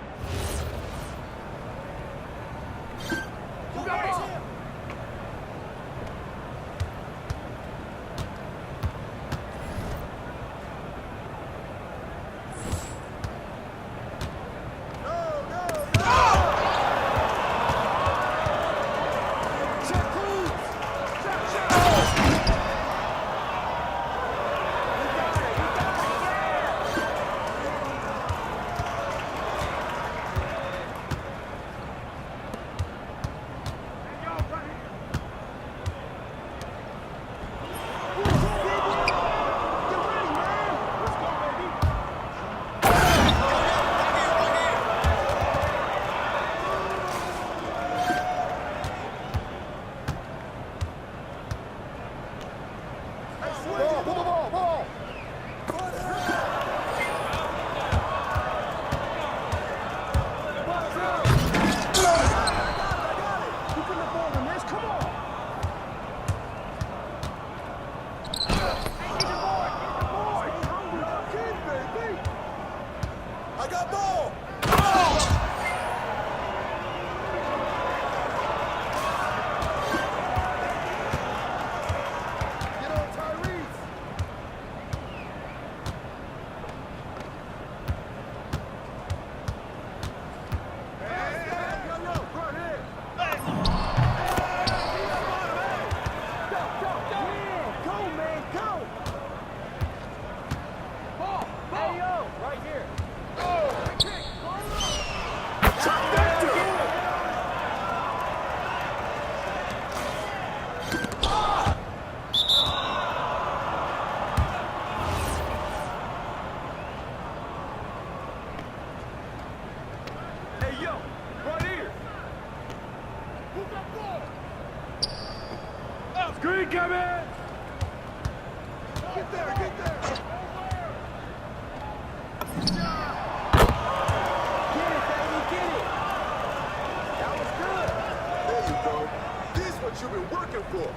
Speaker 7: Screen coming! Get there, get there! Get it, baby, get it! That was good! There you go. This is what you've been working for.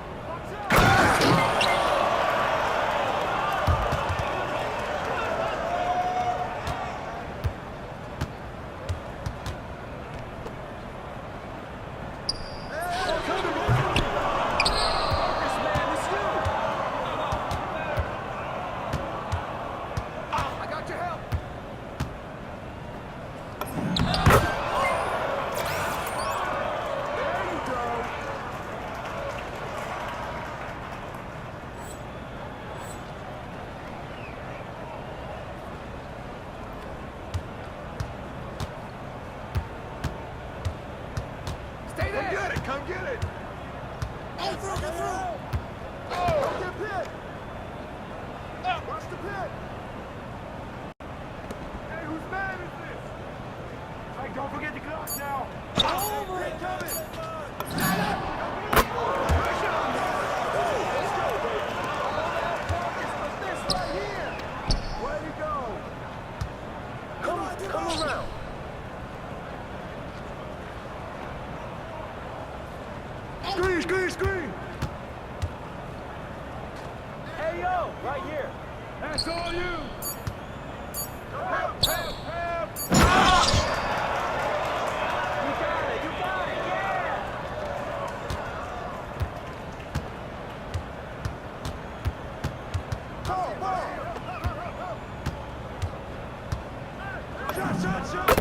Speaker 22: Hey, yo, right here.
Speaker 7: That's all you. Help, help, help.
Speaker 22: You got it, yeah.
Speaker 7: Ball, ball. Shot, shot, shot.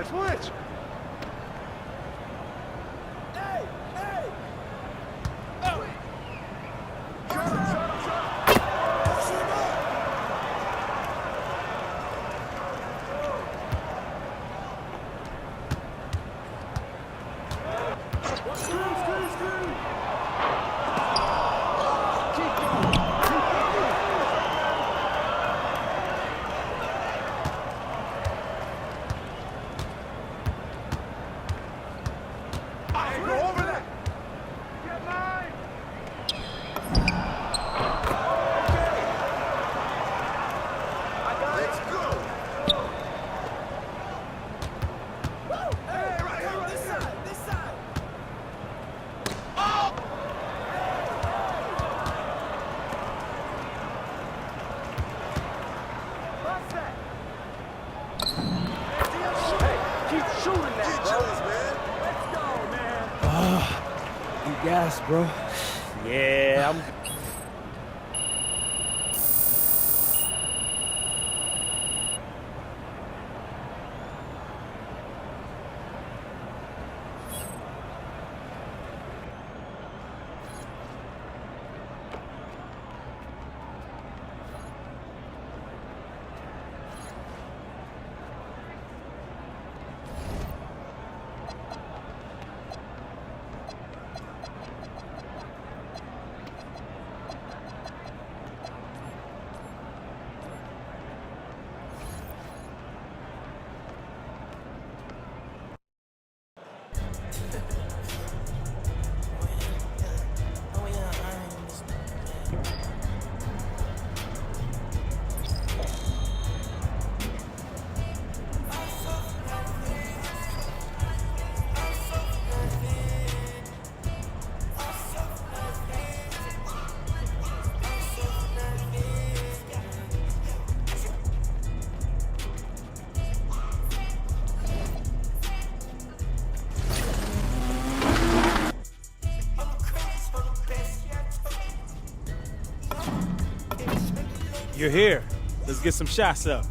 Speaker 7: Switch! Hey! Hey! Oh! Shut him! Push him up! Screw! Keep going!
Speaker 22: Gas, bro.
Speaker 4: Yeah, I'm...
Speaker 22: You're here. Let's get some shots up.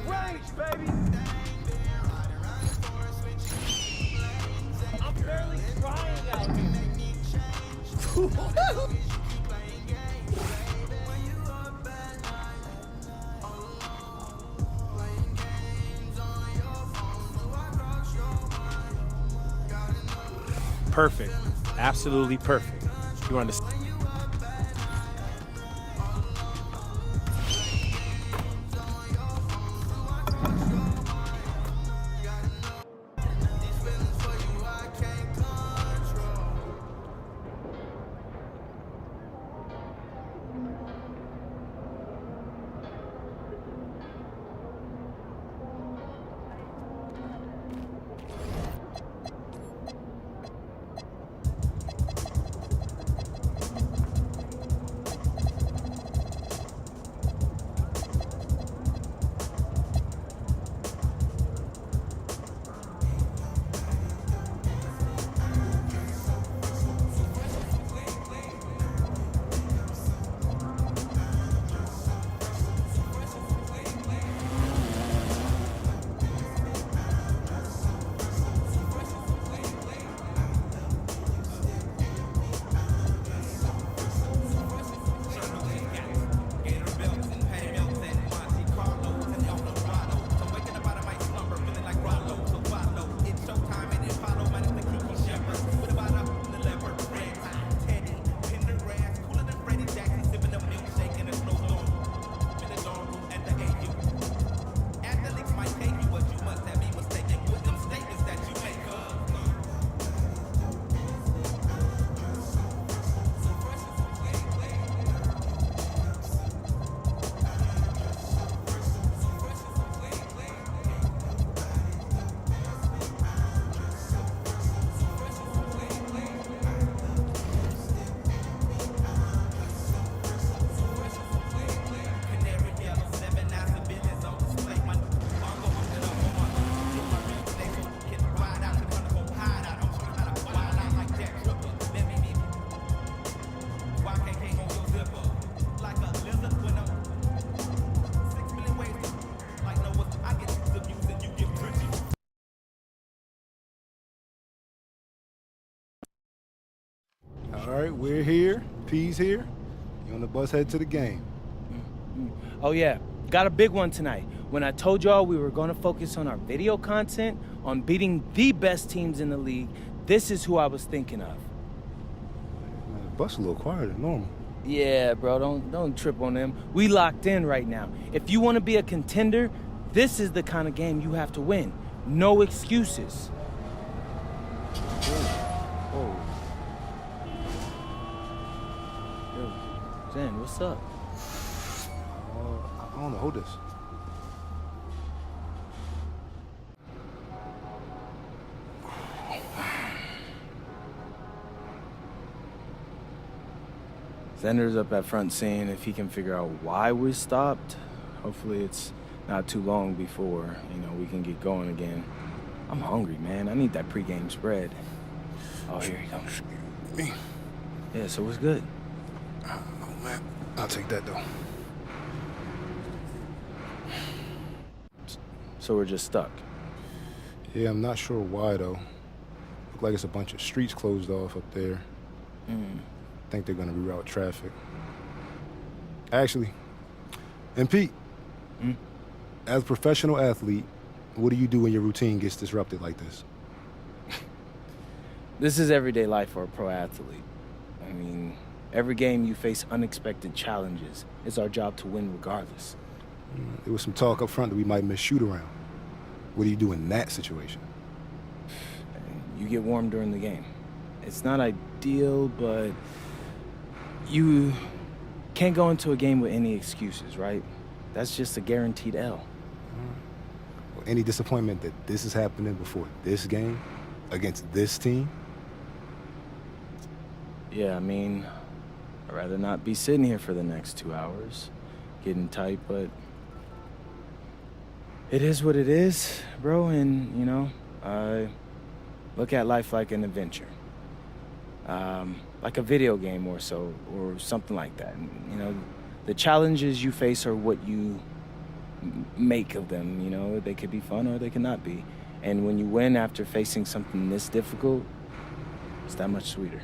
Speaker 22: range, baby. I'm barely trying out here.
Speaker 1: Perfect. Absolutely perfect. You understand?
Speaker 20: All right, we're here. P's here. You on the bus head to the game.
Speaker 22: Oh yeah, got a big one tonight. When I told y'all we were gonna focus on our video content, on beating the best teams in the league, this is who I was thinking of.
Speaker 20: Man, the bus a little quieter than normal.
Speaker 22: Yeah, bro, don't trip on them. We locked in right now. If you want to be a contender, this is the kind of game you have to win. No excuses. Oh. Yo, Zen, what's up?
Speaker 20: I don't know. Hold this.
Speaker 22: Zender's up at front seeing if he can figure out why we stopped. Hopefully it's not too long before, we can get going again. I'm hungry, man. I need that pregame spread. Oh, here he comes.
Speaker 20: Me?
Speaker 22: Yeah, so what's good?
Speaker 20: Oh, man. I'll take that, though.
Speaker 22: So we're just stuck?
Speaker 20: Yeah, I'm not sure why, though. Look like it's a bunch of streets closed off up there. I think they're going to reroute traffic. Actually, and Pete, as a professional athlete, what do you do when your routine gets disrupted like this?
Speaker 22: This is everyday life for a pro athlete. I mean, every game you face unexpected challenges. It's our job to win regardless.
Speaker 20: There was some talk up front that we might miss shoot around. What do you do in that situation?
Speaker 22: You get warm during the game. It's not ideal, but you can't go into a game with any excuses, right? That's just a guaranteed L.
Speaker 20: Well, any disappointment that this is happening before this game against this team?
Speaker 22: Yeah, I mean, I'd rather not be sitting here for the next 2 hours, getting tight, but it is what it is, bro, and, I look at life like an adventure. Like a video game or so, or something like that. And, the challenges you face are what you
Speaker 2: make of them. You know, they could be fun or they could not be. And when you win after facing something this difficult, it's that much sweeter.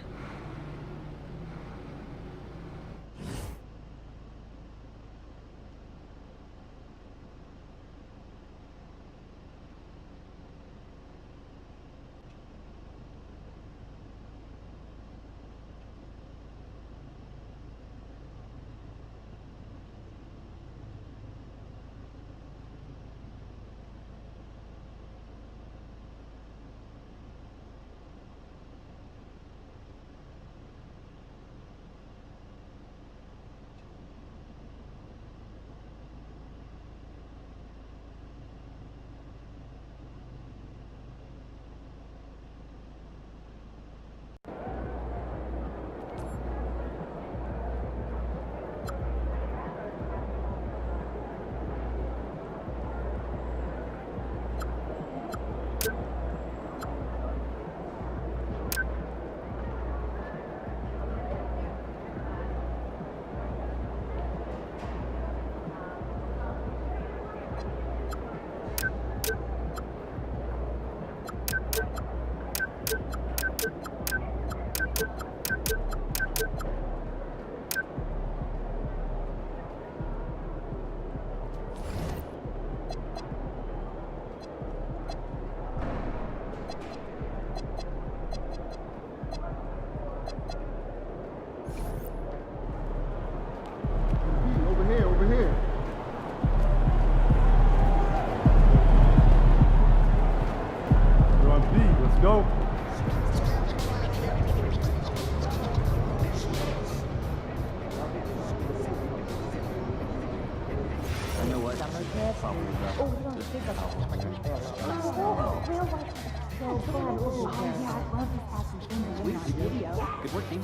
Speaker 7: Over here. We're on B, let's go.
Speaker 14: You know what? Good work, team.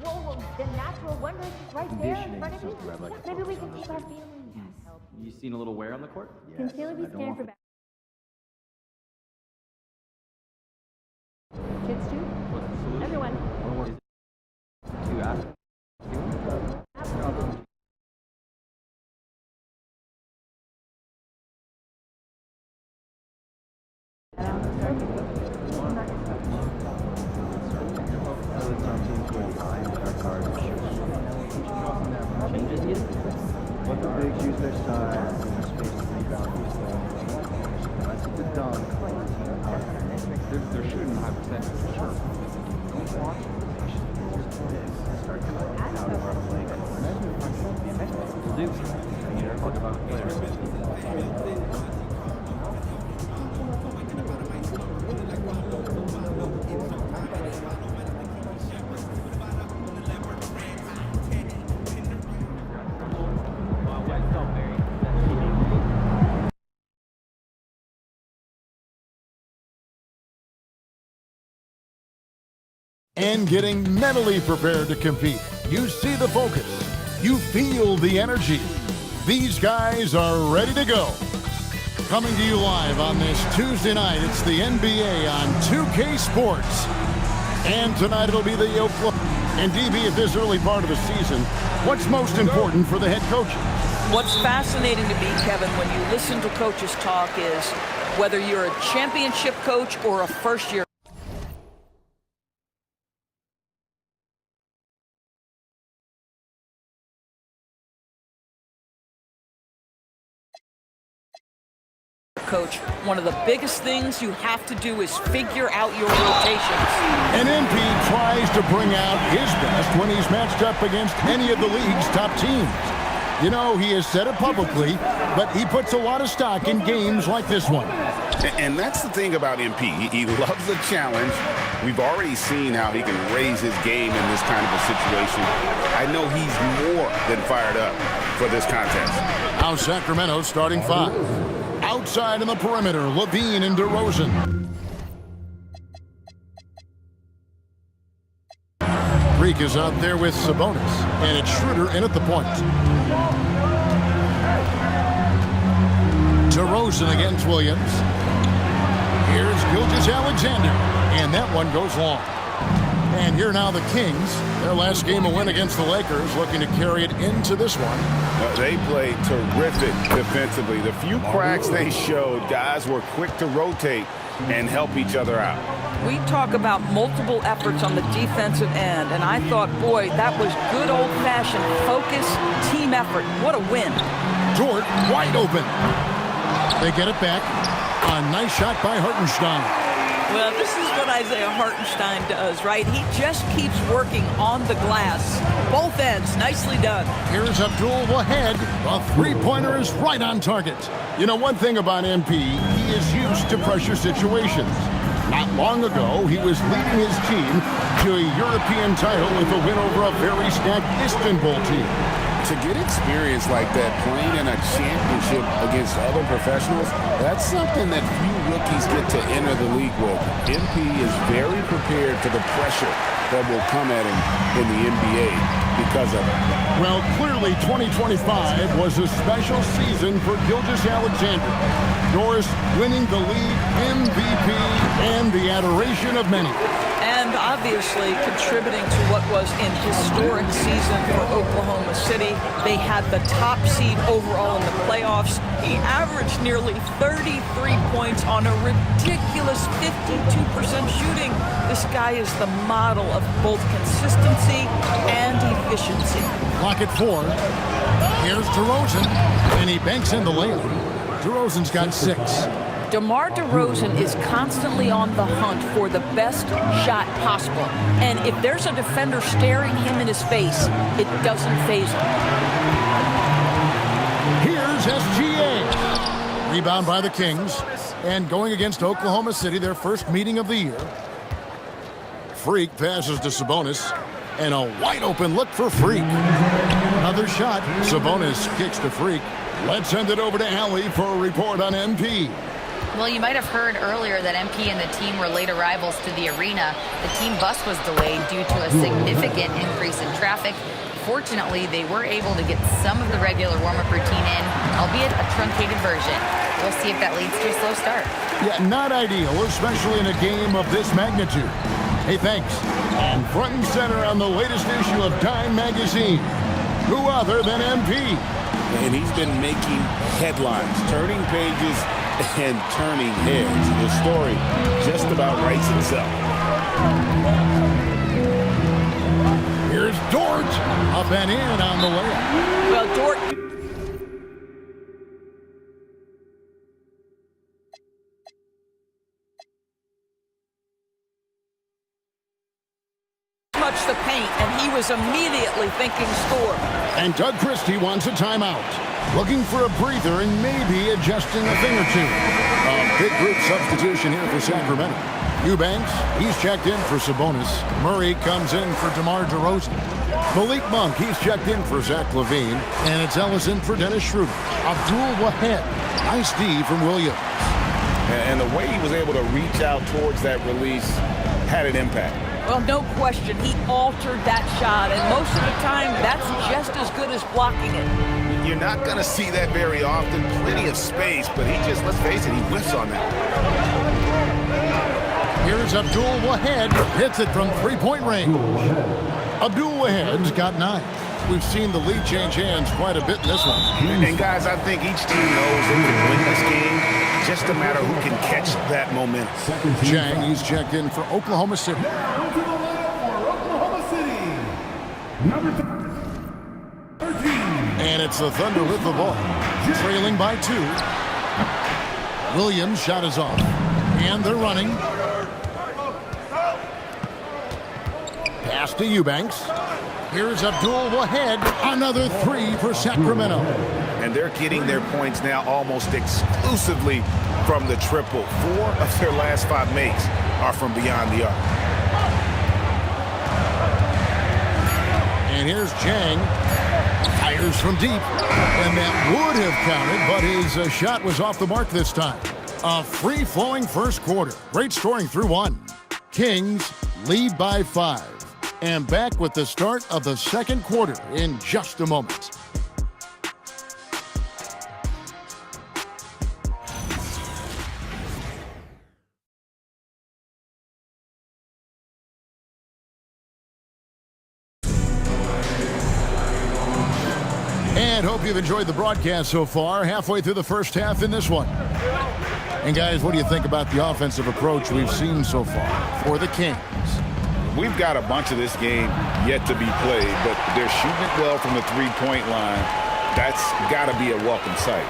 Speaker 21: Whoa, the natural wonder is right there in front of you. Maybe we can take our feelings.
Speaker 14: You seen a little wear on the court?
Speaker 21: Can Taylor be stand for back? Kids too?
Speaker 14: What's the solution?
Speaker 21: Everyone.
Speaker 14: To ask.
Speaker 7: Let the bigs use their size and their space to rebound. Unless it's a dunk,
Speaker 14: They're shooting high percentage for sure.
Speaker 7: don't watch it. Start cutting out of our play.
Speaker 14: We'll do. You're talking about players.
Speaker 3: And getting mentally prepared to compete. You see the focus. You feel the energy. These guys are ready to go. Coming to you live on this Tuesday night, it's the NBA on 2K Sports. And tonight it'll be the Oklahoma. And DB, at this early part of the season, what's most important for the head coaches?
Speaker 5: What's fascinating to me, Kevin, when you listen to coaches talk is whether you're a championship coach or a first-year coach, one of the biggest things you have to do is figure out your rotations.
Speaker 3: And MP tries to bring out his best when he's matched up against any of the league's top teams. You know, he has said it publicly, but he puts a lot of stock in games like this one.
Speaker 6: And that's the thing about MP. He loves the challenge. We've already seen how he can raise his game in this kind of a situation. I know he's more than fired up for this contest.
Speaker 3: Now Sacramento starting 5. Outside in the perimeter, Levine and DeRozan. Greek is out there with Sabonis, and it's Schroeder in at the point. DeRozan against Williams. Here's Gilgeous-Alexander, and that one goes long. And here now the Kings. Their last game a win against the Lakers, looking to carry it into this one.
Speaker 6: They played terrific defensively. The few cracks they showed, guys were quick to rotate and help each other out.
Speaker 5: We talk about multiple efforts on the defensive end, and I thought, boy, that was good old-fashioned focus, team effort. What a win.
Speaker 3: Dort wide open. They get it back. A nice shot by Hartenstein.
Speaker 5: Well, this is what Isaiah Hartenstein does, right? He just keeps working on the glass. Both ends, nicely done.
Speaker 3: Here's Abdul Wahed. The three-pointer is right on target. You know, one thing about MP, he is used to pressure situations. Not long ago, he was leading his team to a European title with a win over a very stacked Istanbul team.
Speaker 6: To get experience like that, playing in a championship against other professionals, that's something that few rookies get to enter the league with. MP is very prepared for the pressure that will come at him in the NBA because of it.
Speaker 3: Well, clearly 2025 was a special season for Gilgeous-Alexander. Doris winning the league MVP and the adoration of many.
Speaker 5: And obviously contributing to what was an historic season for Oklahoma City. They had the top seed overall in the playoffs. He averaged nearly 33 points on a ridiculous 52% shooting. This guy is the model of both consistency and efficiency.
Speaker 3: Lock at 4. Here's DeRozan, and he banks in the layup. DeRozan's got 6.
Speaker 5: DeMar DeRozan is constantly on the hunt for the best shot possible. And if there's a defender staring him in his face, it doesn't faze him.
Speaker 3: Here's SGA. Rebound by the Kings. And going against Oklahoma City, their first meeting of the year. Freak passes to Sabonis. And a wide open look for Freak. Another shot. Sabonis kicks to Freak. Let's send it over to Allie for a report on MP.
Speaker 16: Well, you might have heard earlier that MP and the team were late arrivals to the arena. The team bus was delayed due to a significant increase in traffic. Fortunately, they were able to get some of the regular warm-up routine in, albeit a truncated version. We'll see if that leads to a slow start.
Speaker 3: Yeah, not ideal, especially in a game of this magnitude. Hey, thanks. And front and center on the latest issue of Time Magazine, who other than MP?
Speaker 6: And he's been making headlines, turning pages and turning heads. The story just about writes itself.
Speaker 3: Here's Dort, up and in on the layup.
Speaker 5: Well, Dort... touched the paint, and he was immediately thinking score.
Speaker 3: And Doug Christie wants a timeout. Looking for a breather and maybe adjusting a thing or two. A big group substitution here for Sacramento. Eubanks, he's checked in for Sabonis. Murray comes in for DeMar DeRozan. Malik Monk, he's checked in for Zach LaVine. And it's Ellison for Dennis Schroeder. Abdul Wahed, nice D from Williams.
Speaker 6: And the way he was able to reach out towards that release had an impact.
Speaker 5: Well, no question, he altered that shot, and most of the time, that's just as good as blocking it.
Speaker 6: You're not going to see that very often. Plenty of space, but he just, let's face it, he whiffs on that.
Speaker 3: Here's Abdul Wahed, hits it from three-point range. Abdul Wahed's got 9. We've seen the lead change hands quite a bit in this one.
Speaker 6: And guys, I think each team knows they can win this game. Just a matter who can catch that momentum.
Speaker 3: Chang, he's checked in for Oklahoma City.
Speaker 12: Oklahoma City, number 13.
Speaker 3: And it's the Thunder with the ball. Trailing by 2. Williams' shot is off. And they're running. Pass to Eubanks. Here's Abdul Wahed. Another 3 for Sacramento.
Speaker 6: And they're getting their points now almost exclusively from the triple. 4 of their last 5 makes are from beyond the arc.
Speaker 3: And here's Chang. Fires from deep. And that would have counted, but his shot was off the mark this time. A free-flowing first quarter. Great scoring through 1. Kings lead by 5. And back with the start of the second quarter in just a moment. And hope you've enjoyed the broadcast so far. Halfway through the first half in this one. And guys, what do you think about the offensive approach we've seen so far for the Kings?
Speaker 6: We've got a bunch of this game yet to be played, but they're shooting it well from the three-point line. That's got to be a welcome sight.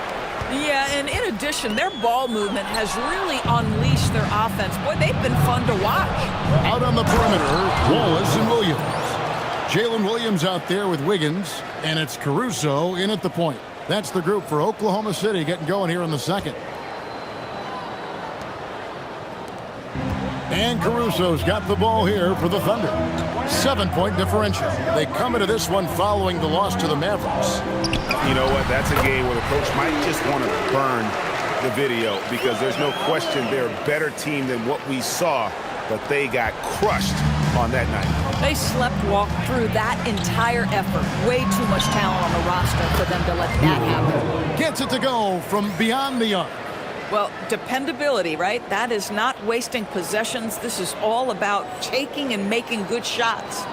Speaker 5: Yeah, and in addition, their ball movement has really unleashed their offense. Boy, they've been fun to watch.
Speaker 3: Out on the perimeter, Wallace and Williams. Jalen Williams out there with Wiggins, and it's Caruso in at the point. That's the group for Oklahoma City getting going here in the second. And Caruso's got the ball here for the Thunder. 7-point differential. They come into this one following the loss to the Mavericks.
Speaker 6: You know what? That's a game where the coach might just want to burn the video because there's no question they're a better team than what we saw, but they got crushed on that night.
Speaker 5: They walked through that entire effort. Way too much talent on the roster for them to let that happen.
Speaker 3: Gets it to go from beyond the arc.
Speaker 5: Well, dependability, right? That is not wasting possessions. This is all about taking and making good shots.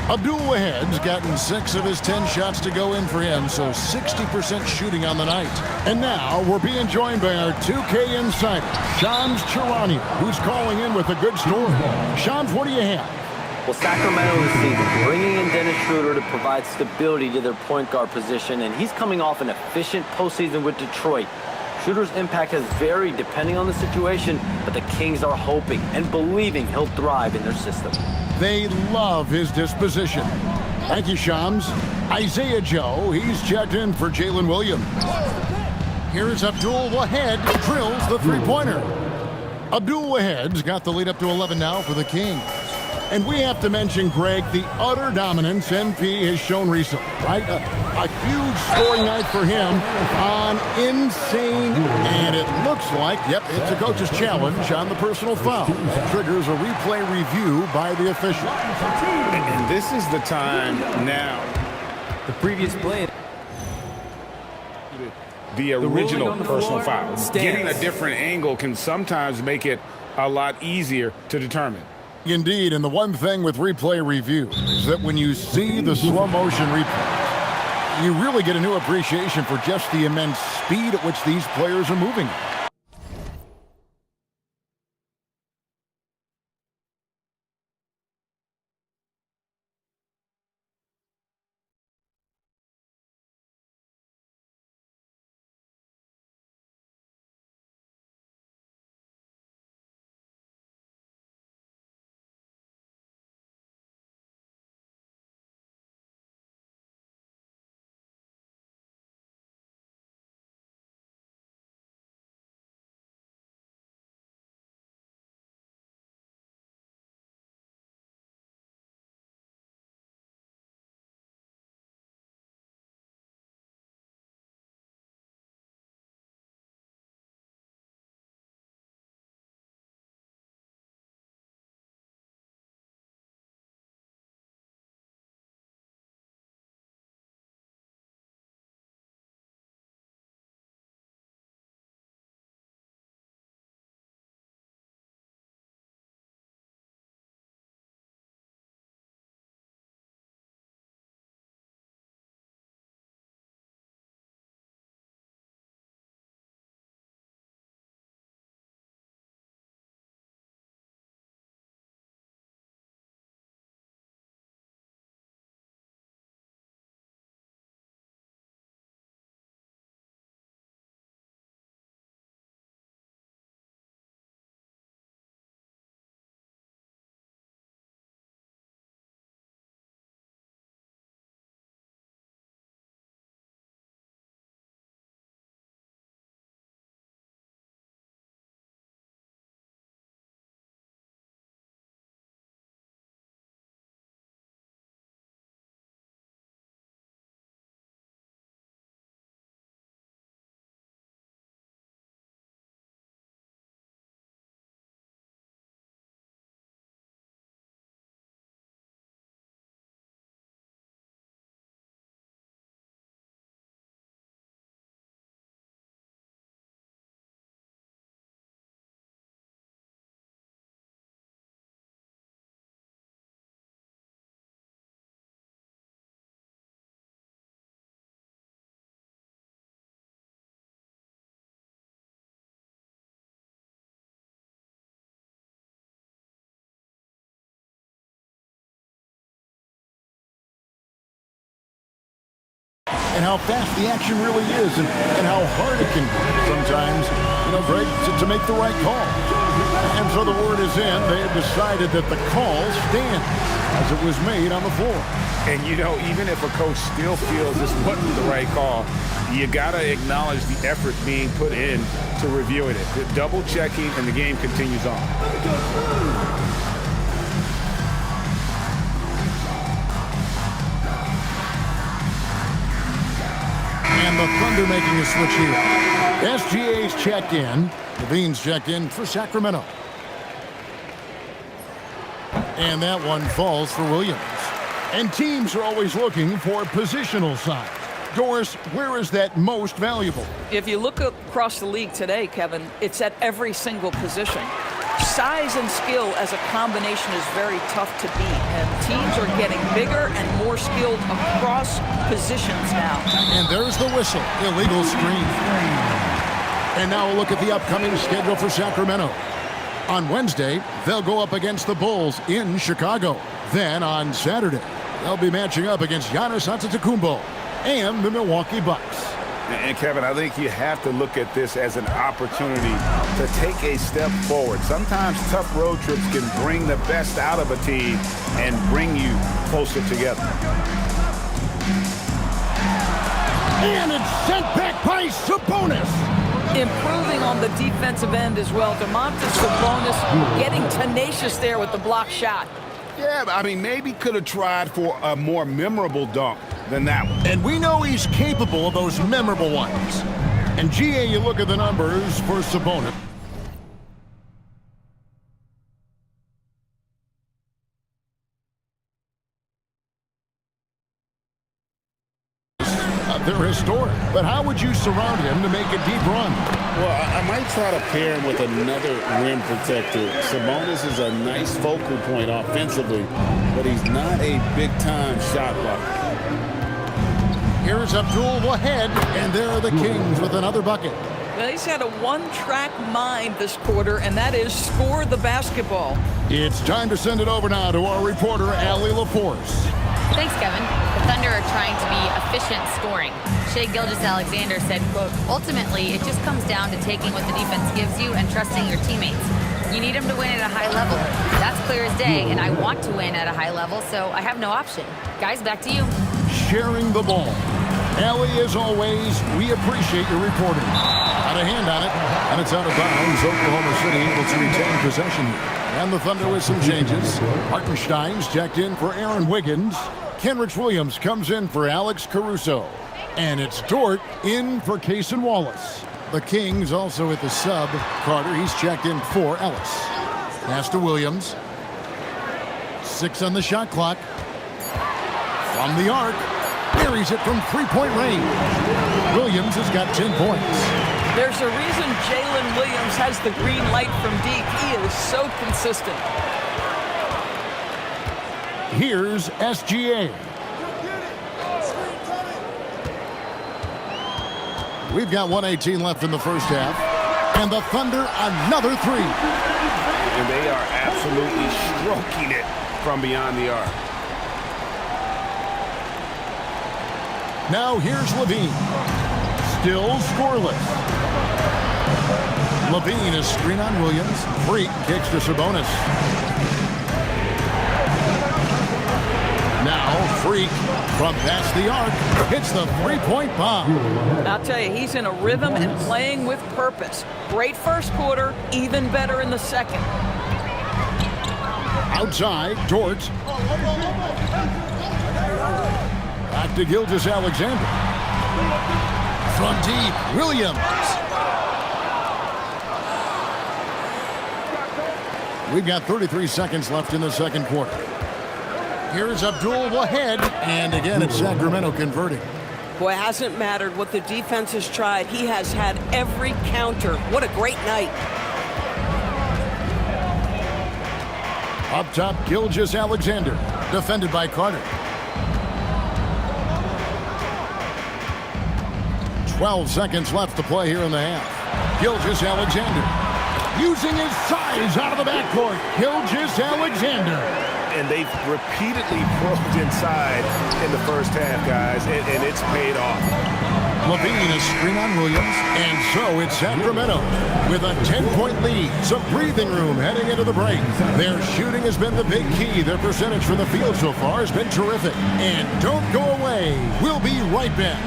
Speaker 3: Abdul-Wahed's gotten 6 of his 10 shots to go in for him, so 60% shooting on the night. And now we're being joined by our 2K insider, Shams Charania, who's calling in with a good story. Shams, what do you have?
Speaker 14: Well, Sacramento this season, bringing in Dennis Schroeder to provide stability to their point guard position, and he's coming off an efficient postseason with Detroit. Schroeder's impact has varied depending on the situation, but the Kings are hoping and believing he'll thrive in their system.
Speaker 3: They love his disposition. Thank you, Shams. Isaiah Joe, he's checked in for Jalen Williams. Here's Abdul-Wahed, drills the three-pointer. Abdul-Wahed's got the lead up to 11 now for the Kings. And we have to mention, Greg, the utter dominance MP has shown recently, right? A huge scoring night for him on insane, and it looks like, yep, it's a coach's challenge on the personal foul. Triggers a replay review by the official.
Speaker 6: And this is the time now.
Speaker 14: The previous play.
Speaker 6: The original personal foul. Getting a different angle can sometimes make it a lot easier to determine.
Speaker 3: Indeed, and the one thing with replay review is that when you see the slow motion replay, you really get a new appreciation for just the immense speed at which these players are moving. and how fast the action really is and how hard it can be sometimes, Greg, to make the right call. And so the word is in. They have decided that the call stands as it was made on the floor.
Speaker 6: And, even if a coach still feels this wasn't the right call, you got to acknowledge the effort being put in to reviewing it. The double checking, and the game continues on.
Speaker 3: And the Thunder making a switch here. SGA's checked in. Levine's checked in for Sacramento. And that one falls for Williams. And teams are always looking for positional size. Doris, where is that most valuable?
Speaker 5: If you look across the league today, Kevin, it's at every single position. Size and skill as a combination is very tough to beat, and teams are getting bigger and more skilled across positions now.
Speaker 3: And there's the whistle. Illegal screen. And now we'll look at the upcoming schedule for Sacramento. On Wednesday, they'll go up against the Bulls in Chicago. Then on Saturday, they'll be matching up against Giannis Antetokounmpo and the Milwaukee Bucks.
Speaker 6: And Kevin, I think you have to look at this as an opportunity to take a step forward. Sometimes tough road trips can bring the best out of a team and bring you closer together.
Speaker 3: And it's sent back by Sabonis.
Speaker 5: Improving on the defensive end as well. Domantas Sabonis getting tenacious there with the block shot.
Speaker 6: Yeah, I mean, maybe could have tried for a more memorable dunk than that one.
Speaker 3: And we know he's capable of those memorable ones. And GA, you look at the numbers for Sabonis. They're historic, but how would you surround him to make a deep run?
Speaker 6: Well, I might try to pair him with another rim protector. Sabonis is a nice focal point offensively, but he's not a big-time shot blocker.
Speaker 3: Here's Abdul Wahed, and there are the Kings with another bucket.
Speaker 5: Well, he's had a one-track mind this quarter, and that is score the basketball.
Speaker 3: It's time to send it over now to our reporter, Allie LaForce.
Speaker 16: Thanks, Kevin. The Thunder are trying to be efficient scoring. Shai Gilgeous-Alexander said, quote, ultimately, it just comes down to taking what the defense gives you and trusting your teammates. You need them to win at a high level. That's clear as day, and I want to win at a high level, so I have no option. Guys, back to you.
Speaker 3: Sharing the ball. Allie, as always, we appreciate your reporting. Got a hand on it, and it's out of bounds. Oklahoma City able to retain possession here. And the Thunder with some changes. Hartenstein's checked in for Aaron Wiggins. Kenrich Williams comes in for Alex Caruso. And it's Dort in for Cason Wallace. The Kings also at the sub. Carter, he's checked in for Ellis. Pass to Williams. 6 on the shot clock. From the arc. Buries it from three-point range. Williams has got 10 points.
Speaker 5: There's a reason Jalen Williams has the green light from deep. He is so consistent.
Speaker 3: Here's SGA. We've got 1:18 left in the first half. And the Thunder, another three.
Speaker 6: And they are absolutely stroking it from beyond the arc.
Speaker 3: Now here's Levine. Still scoreless. Levine is screen on Williams. Freak kicks to Sabonis. Now Freak from past the arc hits the three-point bomb.
Speaker 5: I'll tell you, he's in a rhythm and playing with purpose. Great first quarter, even better in the second.
Speaker 3: Outside, Dort. Back to Gilgeous-Alexander. From deep, Williams. We've got 33 seconds left in the second quarter. Here's Abdul Wahed, and again it's Sacramento converting.
Speaker 8: Boy, it hasn't mattered what the defense has tried. He has had every counter. What a great night.
Speaker 3: Up top, Gilgeous-Alexander, defended by Carter. 12 seconds left to play here in the half. Gilgeous-Alexander using his size out of the backcourt. Gilgeous-Alexander
Speaker 6: And they've repeatedly probed inside in the first half, guys, and it's paid off.
Speaker 3: Levine, a screen on Williams, and so it's Sacramento with a 10-point lead. Some breathing room heading into the break. Their shooting has been the big key. Their percentage from the field so far has been terrific. And don't go away. We'll be right back.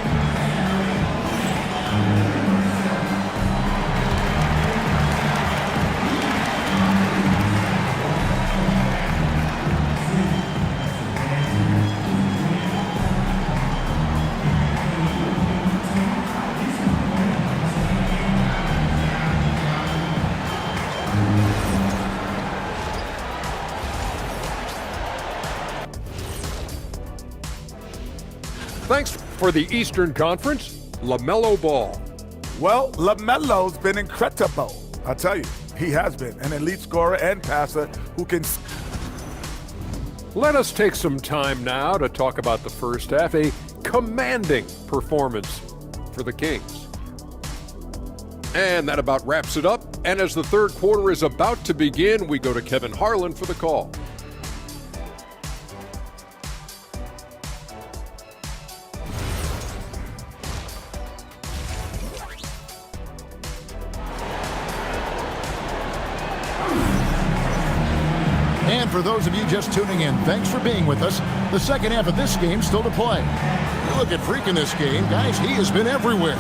Speaker 9: Thanks for the Eastern Conference, LaMelo Ball.
Speaker 11: Well, LaMelo's been incredible. I tell you, he has been an elite scorer and passer who can...
Speaker 9: Let us take some time now to talk about the first half, a commanding performance for the Kings. And that about wraps it up. And as the third quarter is about to begin, we go to Kevin Harlan for the call.
Speaker 3: And for those of you just tuning in, thanks for being with us. The second half of this game still to play. You look at Freak in this game, guys, he has been everywhere.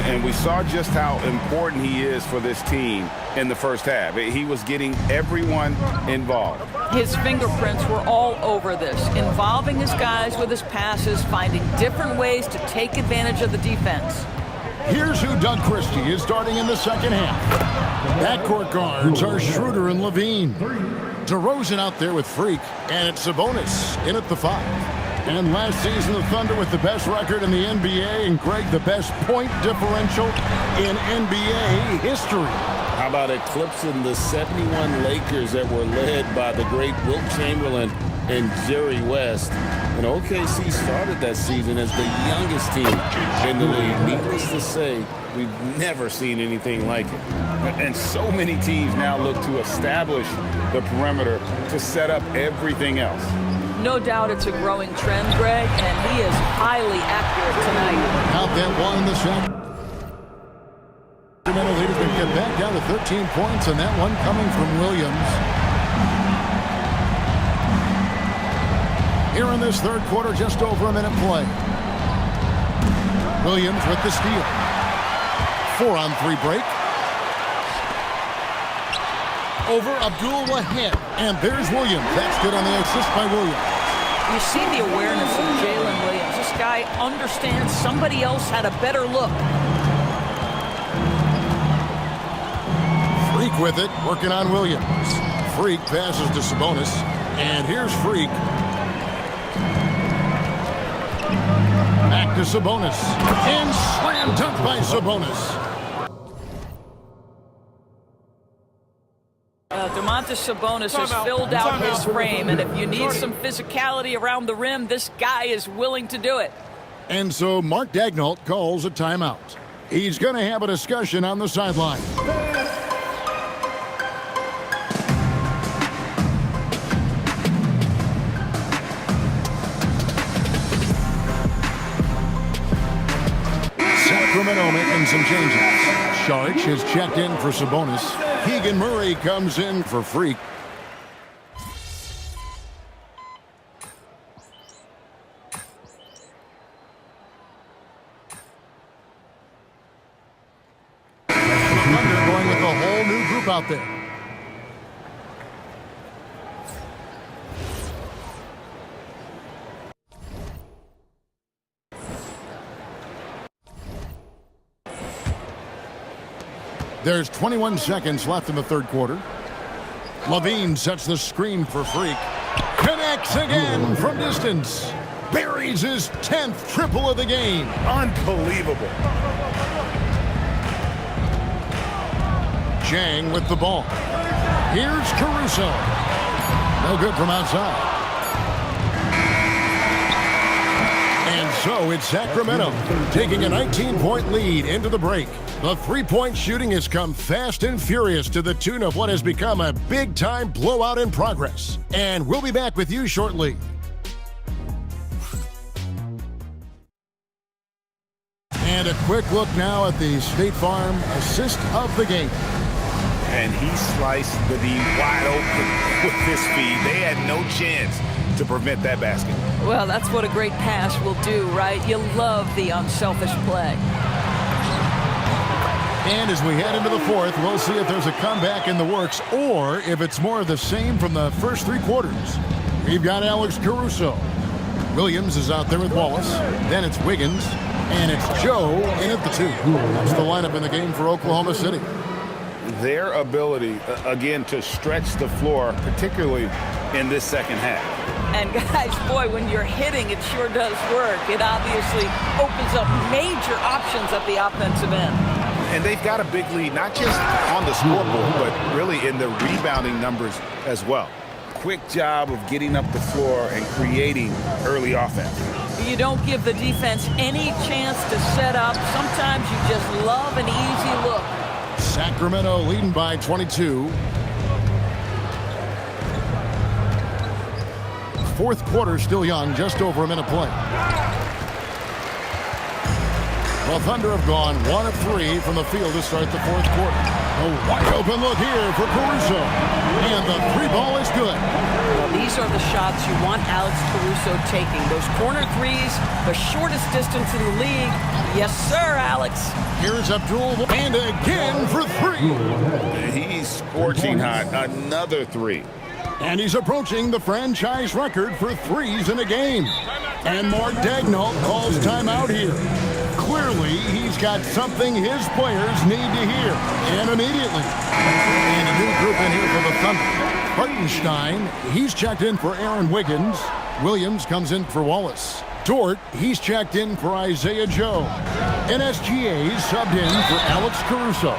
Speaker 6: And we saw just how important he is for this team in the first half. He was getting everyone involved.
Speaker 5: His fingerprints were all over this, involving his guys with his passes, finding different ways to take advantage of the defense.
Speaker 3: Here's who Doug Christie is starting in the second half. Backcourt guards are Schroeder and Levine. DeRozan out there with Freak, and it's Sabonis in at the 5. And last season, the Thunder with the best record in the NBA, and Greg, the best point differential in NBA history.
Speaker 17: How about eclipsing the 71 Lakers that were led by the great Wilt Chamberlain and Jerry West? And OKC started that season as the youngest team in the league. Needless to say, we've never seen anything like it.
Speaker 6: And so many teams now look to establish the perimeter to set up everything else.
Speaker 5: No doubt it's a growing trend, Greg, and he is highly accurate tonight.
Speaker 3: Out that one in the shot. Sacramento lead has been cut back down to 13 points, and that one coming from Williams. Here in this third quarter, just over a minute play. Williams with the steal. 4-on-3 break. Over Abdul Wahid. And there's Williams. That's good on the assist by Williams.
Speaker 5: You see the awareness of Jalen Williams. This guy understands somebody else had a better look.
Speaker 3: Freak with it, working on Williams. Freak passes to Sabonis. And here's Freak. Back to Sabonis. And slam dunk by Sabonis.
Speaker 5: Domantas Sabonis has filled out his frame, and if you need some physicality around the rim, this guy is willing to do it.
Speaker 3: And so Mark Daigneault calls a timeout. He's going to have a discussion on the sideline. Sacramento making some changes. Sharch has checked in for Sabonis. Keegan Murray comes in for Freak. Thunder going with a whole new group out there. There's 21 seconds left in the third quarter. Levine sets the screen for Freak. Connects again from distance. Buries his 10th triple of the game.
Speaker 11: Unbelievable.
Speaker 3: Chang with the ball. Here's Caruso. No good from outside. And So it's Sacramento taking a 19-point lead into the break. The three-point shooting has come fast and furious to the tune of what has become a big-time blowout in progress. And we'll be back with you shortly. And a quick look now at the State Farm assist of the game.
Speaker 6: And he sliced the D wide open with this feed. They had no chance to prevent that basket.
Speaker 5: Well, that's what a great pass will do, right? You love the unselfish play.
Speaker 3: And as we head into the fourth, we'll see if there's a comeback in the works or if it's more of the same from the first three quarters. We've got Alex Caruso. Williams is out there with Wallace. Then it's Wiggins. And it's Joe in at the two. That's the lineup in the game for Oklahoma City.
Speaker 6: Their ability, again, to stretch the floor, particularly in this second half.
Speaker 5: And guys, boy, when you're hitting, it sure does work. It obviously opens up major options at the offensive end.
Speaker 6: And they've got a big lead, not just on the scoreboard, but really in the rebounding numbers as well. Quick job of getting up the floor and creating early offense.
Speaker 5: You don't give the defense any chance to set up. Sometimes you just love an easy look.
Speaker 3: Sacramento leading by 22. Fourth quarter still young, just over a minute play. The Thunder have gone 1 of 3 from the field to start the fourth quarter. A wide open look here for Caruso. And the three ball is good.
Speaker 5: Well, these are the shots you want Alex Caruso taking. Those corner threes, the shortest distance in the league. Yes, sir, Alex.
Speaker 3: Here's Abdul, and again for three.
Speaker 6: He's scorching hot. Another three.
Speaker 3: And he's approaching the franchise record for threes in a game. And Mark Daigneault calls timeout here. Clearly, he's got something his players need to hear, and immediately. And a new group in here for the Thunder. Hartenstein, he's checked in for Aaron Wiggins. Williams comes in for Wallace. Dort, he's checked in for Isaiah Joe. NSGA subbed in for Alex Caruso.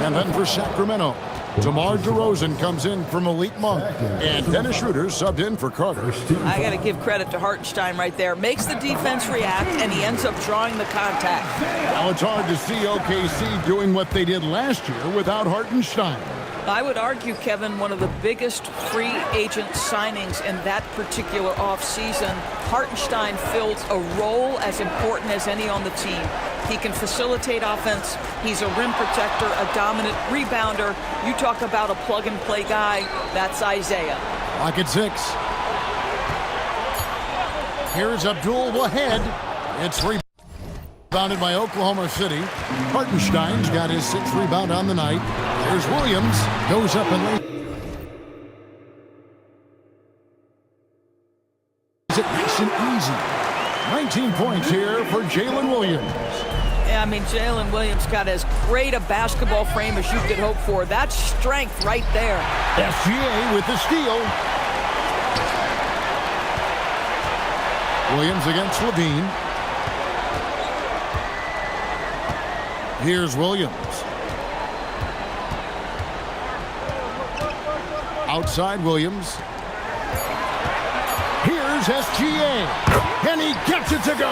Speaker 3: And then for Sacramento, DeMar DeRozan comes in for Malik Monk. And Dennis Schroeder subbed in for Carter.
Speaker 5: I got to give credit to Hartenstein right there. Makes the defense react, and he ends up drawing the contact.
Speaker 3: Now it's hard to see OKC doing what they did last year without Hartenstein.
Speaker 5: I would argue, Kevin, one of the biggest free agent signings in that particular offseason. Hartenstein fills a role as important as any on the team. He can facilitate offense. He's a rim protector, a dominant rebounder. You talk about a plug-and-play guy, that's Isaiah.
Speaker 3: Lock at 6. Here's Abdul Wahed. It's rebounded by Oklahoma City. Hartenstein's got his 6th rebound on the night. There's Williams. Goes up and lays it nice and easy. 19 points here for Jalen Williams.
Speaker 5: Yeah, I mean, Jalen Williams got as great a basketball frame as you could hope for. That's strength right there.
Speaker 3: SGA with the steal. Williams against Levine. Here's Williams. Outside Williams. Here's SGA. And he gets it to go.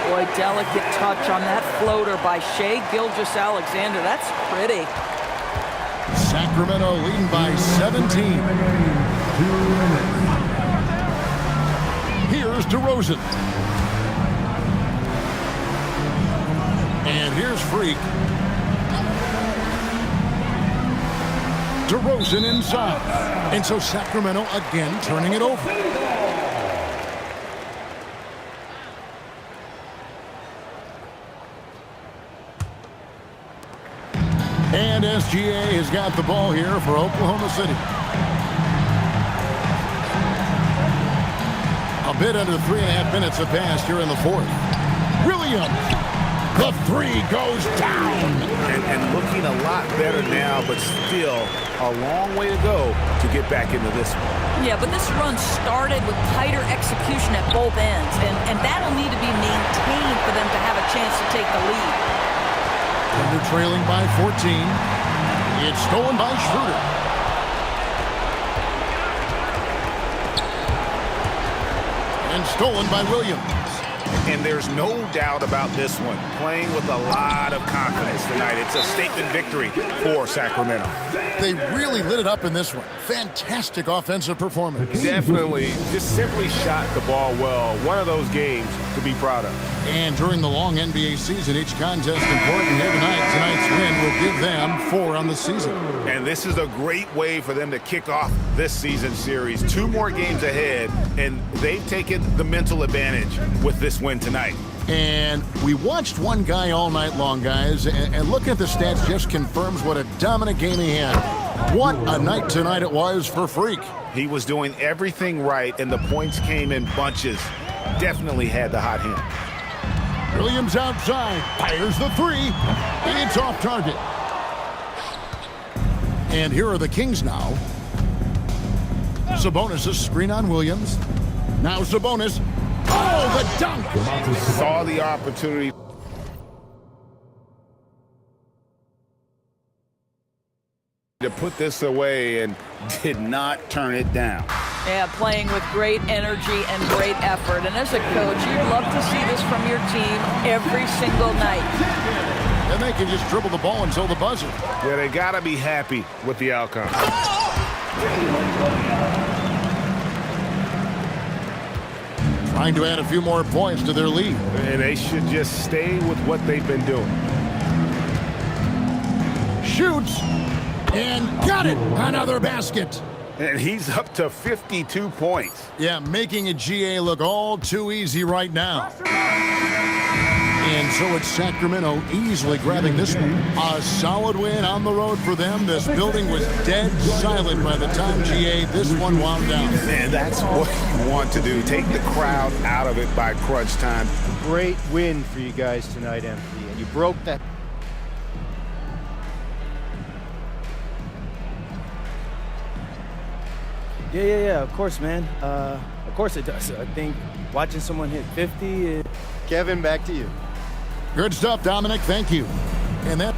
Speaker 5: Boy, delicate touch on that floater by Shai Gilgeous-Alexander. That's pretty.
Speaker 3: Sacramento leading by 17. Here's DeRozan. And here's Freak. DeRozan inside. And so Sacramento again turning it over. And SGA has got the ball here for Oklahoma City. A bit under 3.5 minutes have passed here in the fourth. Williams. The three goes down.
Speaker 6: And looking a lot better now, but still a long way to go to get back into this one.
Speaker 5: Yeah, but this run started with tighter execution at both ends, and that'll need to be maintained for them to have a chance to take the lead.
Speaker 3: Thunder trailing by 14. It's stolen by Schroeder. And stolen by Williams.
Speaker 6: And there's no doubt about this one. Playing with a lot of confidence tonight. It's a statement victory for Sacramento.
Speaker 3: They really lit it up in this one. Fantastic offensive performance.
Speaker 6: Definitely. Just simply shot the ball well. One of those games to be proud of.
Speaker 3: And during the long NBA season, each contest important here tonight. Tonight's win will give them 4 on the season.
Speaker 6: And this is a great way for them to kick off this season series. 2 more games ahead, and they've taken the mental advantage with this win tonight.
Speaker 3: And we watched one guy all night long, guys, and looking at the stats just confirms what a dominant game he had. What a night tonight it was for Freak.
Speaker 6: He was doing everything right, and the points came in bunches. Definitely had the hot hand.
Speaker 3: Williams outside, fires the 3. It's off target. And here are the Kings now. Sabonis' screen on Williams. Now Sabonis. Oh, the dunk!
Speaker 6: Saw the opportunity. To put this away and did not turn it down.
Speaker 5: Yeah, playing with great energy and great effort. And as a coach, you'd love to see this from your team every single night.
Speaker 3: And they can just dribble the ball until the buzzer.
Speaker 6: Yeah, they got to be happy with the outcome.
Speaker 3: Trying to add a few more points to their lead.
Speaker 6: And they should just stay with what they've been doing.
Speaker 3: Shoots. And got it. Another basket.
Speaker 6: And he's up to 52 points.
Speaker 3: Yeah, making a GA look all too easy right now. And so it's Sacramento easily grabbing this one. A solid win on the road for them. This building was dead silent by the time GA this one wound down.
Speaker 6: And that's what you want to do. Take the crowd out of it by crunch time.
Speaker 13: Great win for you guys tonight, MP. And you broke that.
Speaker 22: Yeah, of course, man. Of course it does. I think watching someone hit 50.
Speaker 13: Kevin, back to you.
Speaker 3: Good stuff, Dominic. Thank you. And that.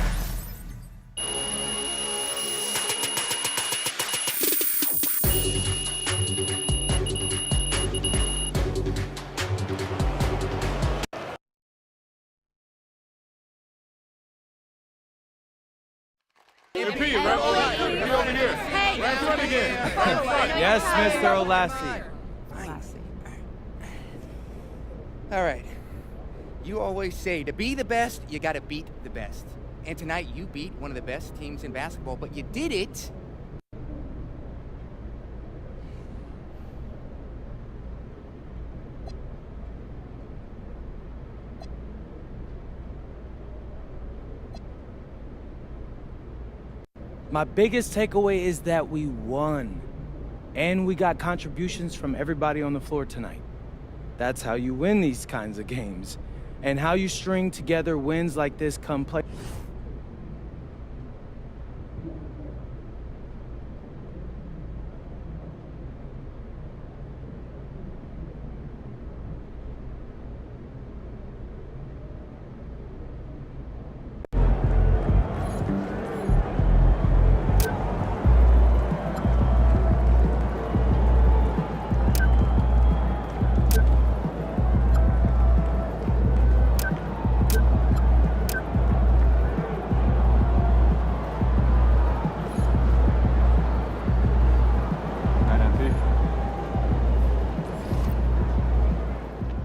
Speaker 10: MP, right over here. Hey, right in front again.
Speaker 22: Yes, Mr. Olassie.
Speaker 10: All right. You always say to be the best, you got to beat the best. And tonight you beat one of the best teams in basketball, but you did it.
Speaker 22: My biggest takeaway is that we won. And we got contributions from everybody on the floor tonight. That's how you win these kinds of games. And how you string together wins like this come play.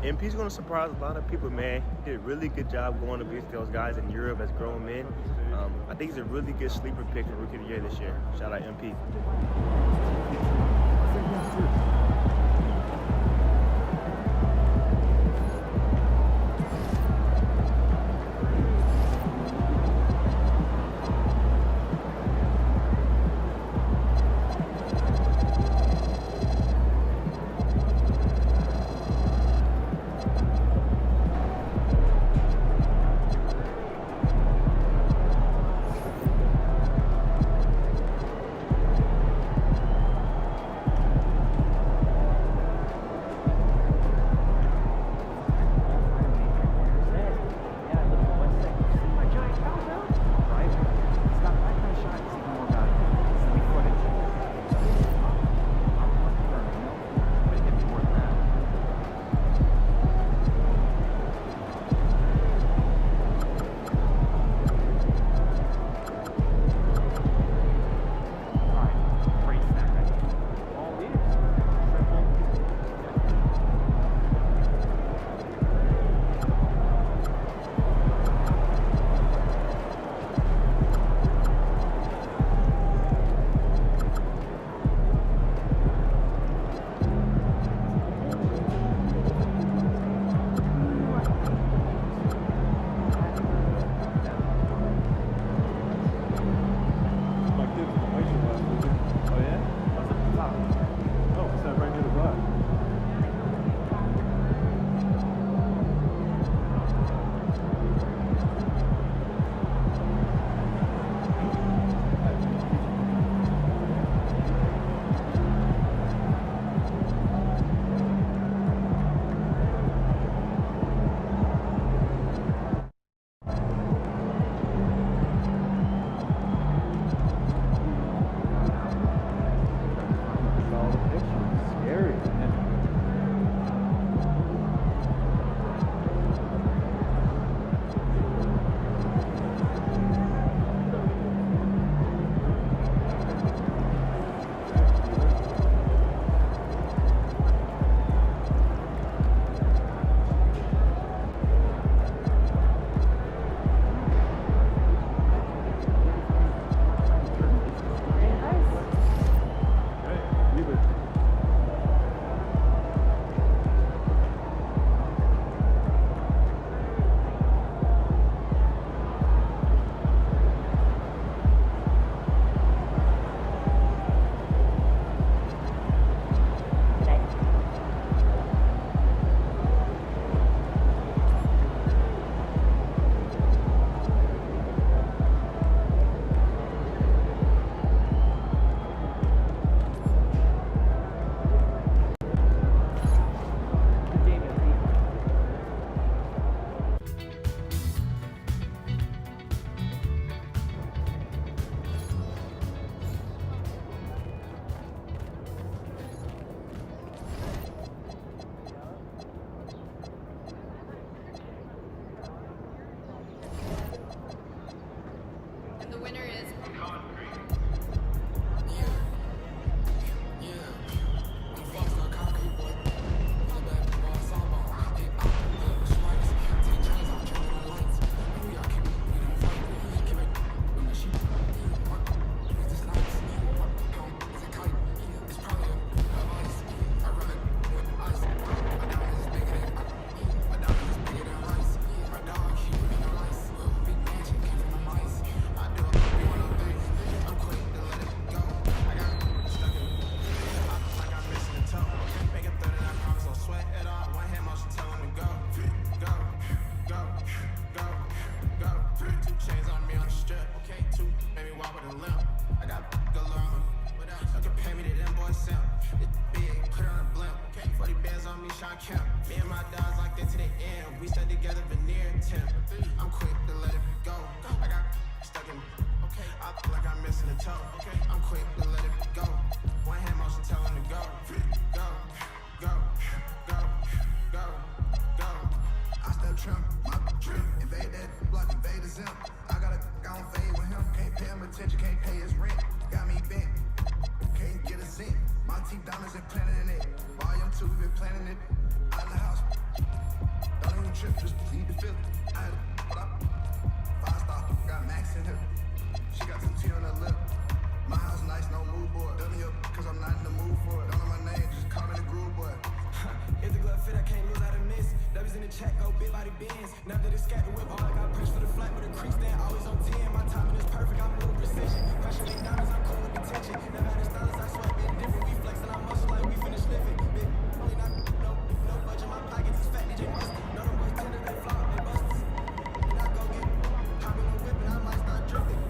Speaker 13: MP's going to surprise a lot of people, man. He did a really good job going against those guys in Europe as grown men. I think he's a really good sleeper pick for Rookie of the Year this year. Shout out MP.
Speaker 15: And the winner is
Speaker 18: me and my dogs like that to the end. We stuck together veneer temp. I'm quick to let it go. I got stuck in. I feel like I'm missing a toe. I'm quick to let it go. One hand motion telling to go. Go, go, go, go, go. I step trim, my trip, invade that block, invade the zim. I got on fade with him. Can't pay him attention, can't pay his rent. Got me bent, can't get a cent. My team diamonds and planning in it. Volume 2, we been planning it. Out in the house. Don't even trip, just need to feel it. I had a 5-star, got Max in here. She got some tea on her lip. My house nice, no mood board. Double up, cause I'm not in the mood for it. Don't know my name, just call me the groove boy. If the glove fit, I can't lose out of miss. W's in the check, go big body bends. Now that it's scat the whip, all I got push for the flight with a crease stand. Always on 10, my timing is perfect, I'm a little precision. Pressure ain't diamonds, I'm cool with the tension. Never had a stylist, I sweat, been different. We flexing our muscles like we finna sniff it. Big, only not, no budget, my pockets is fat, DJ Mustard. No, them boys tender, they flop, they busters. And I go get, hop in the whip and I might start drifting.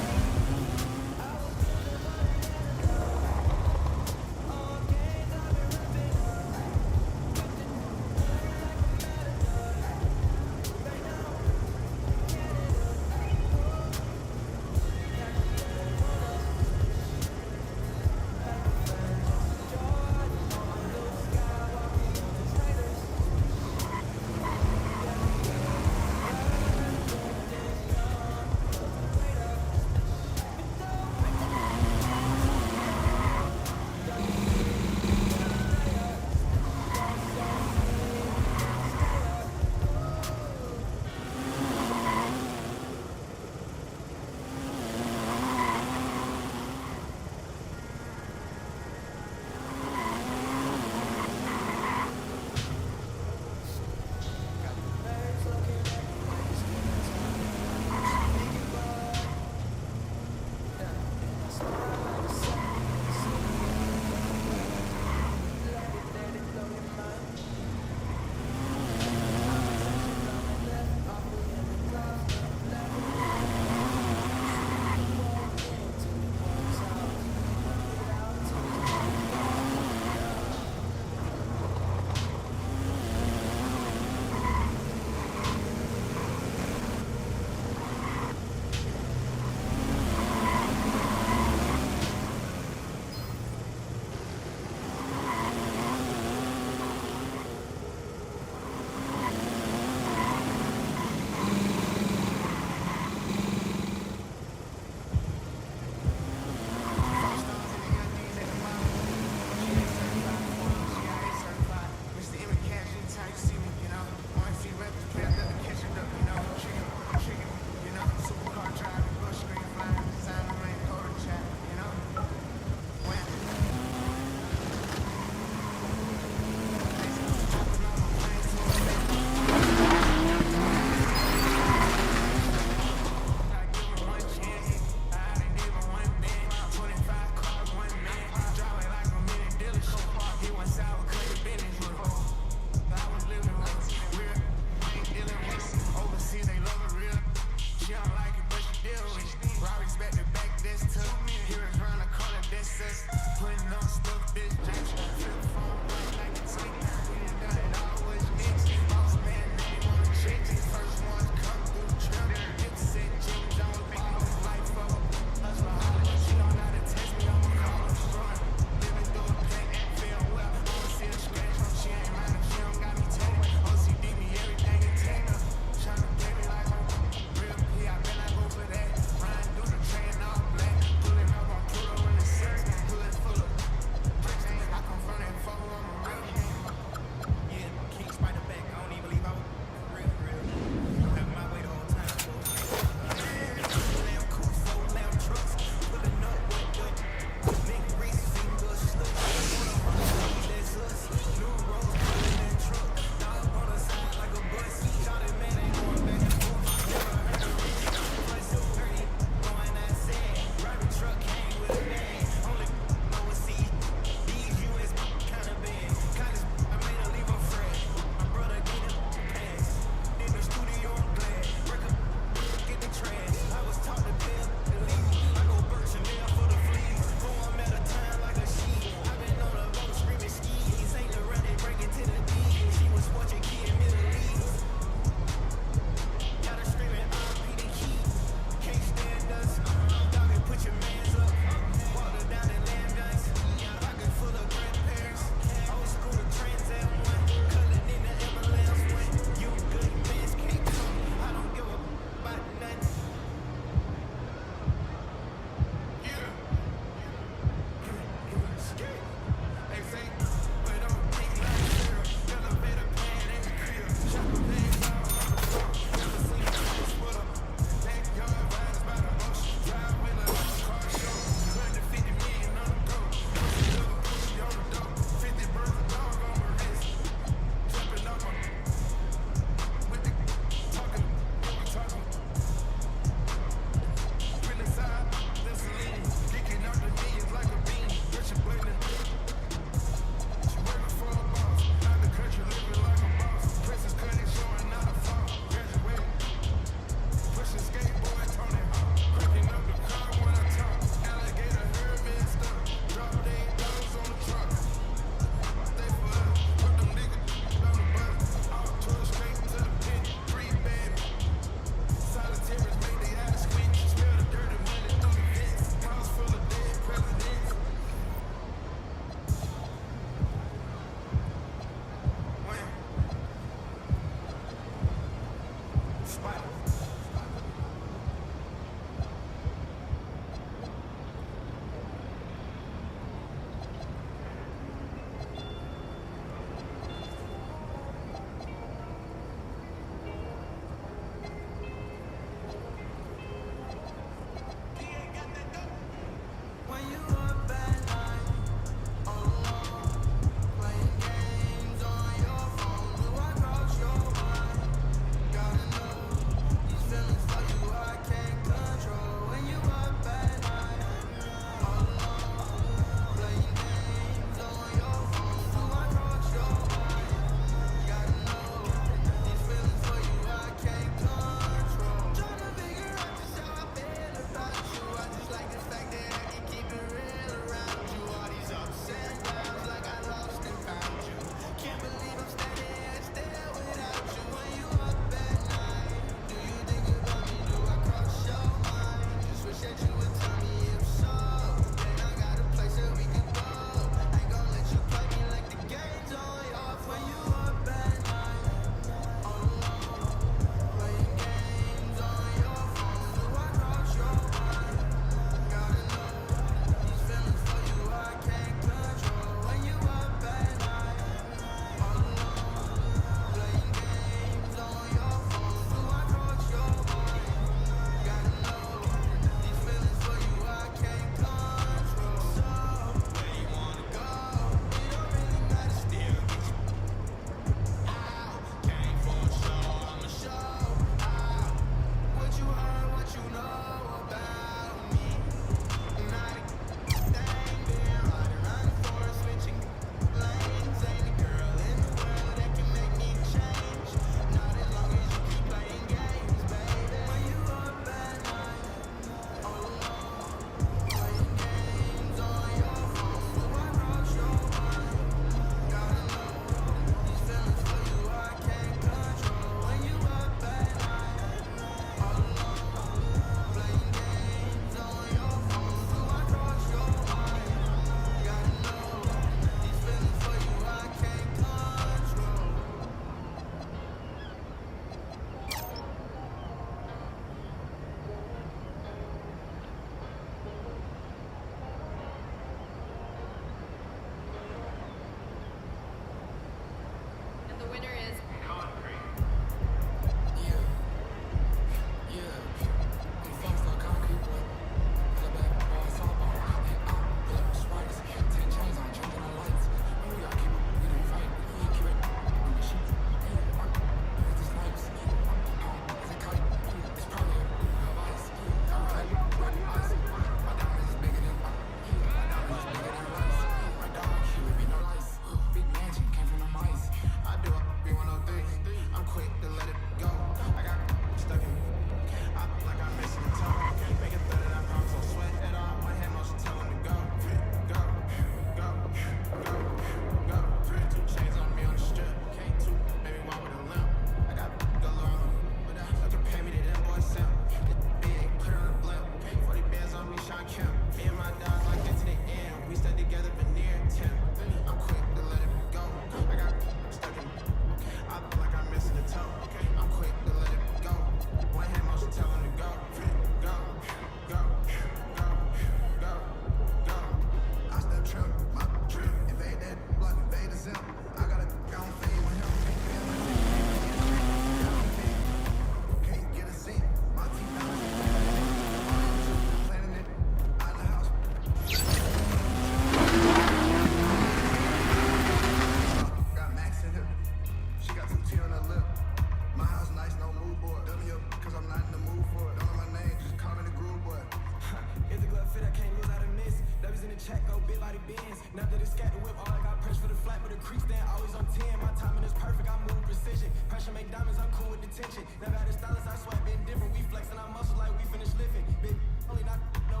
Speaker 18: make diamonds, I'm cool with the tension. Never had a stylist, I swear, been different. We flexing our muscles like we finished living. Big, only not, no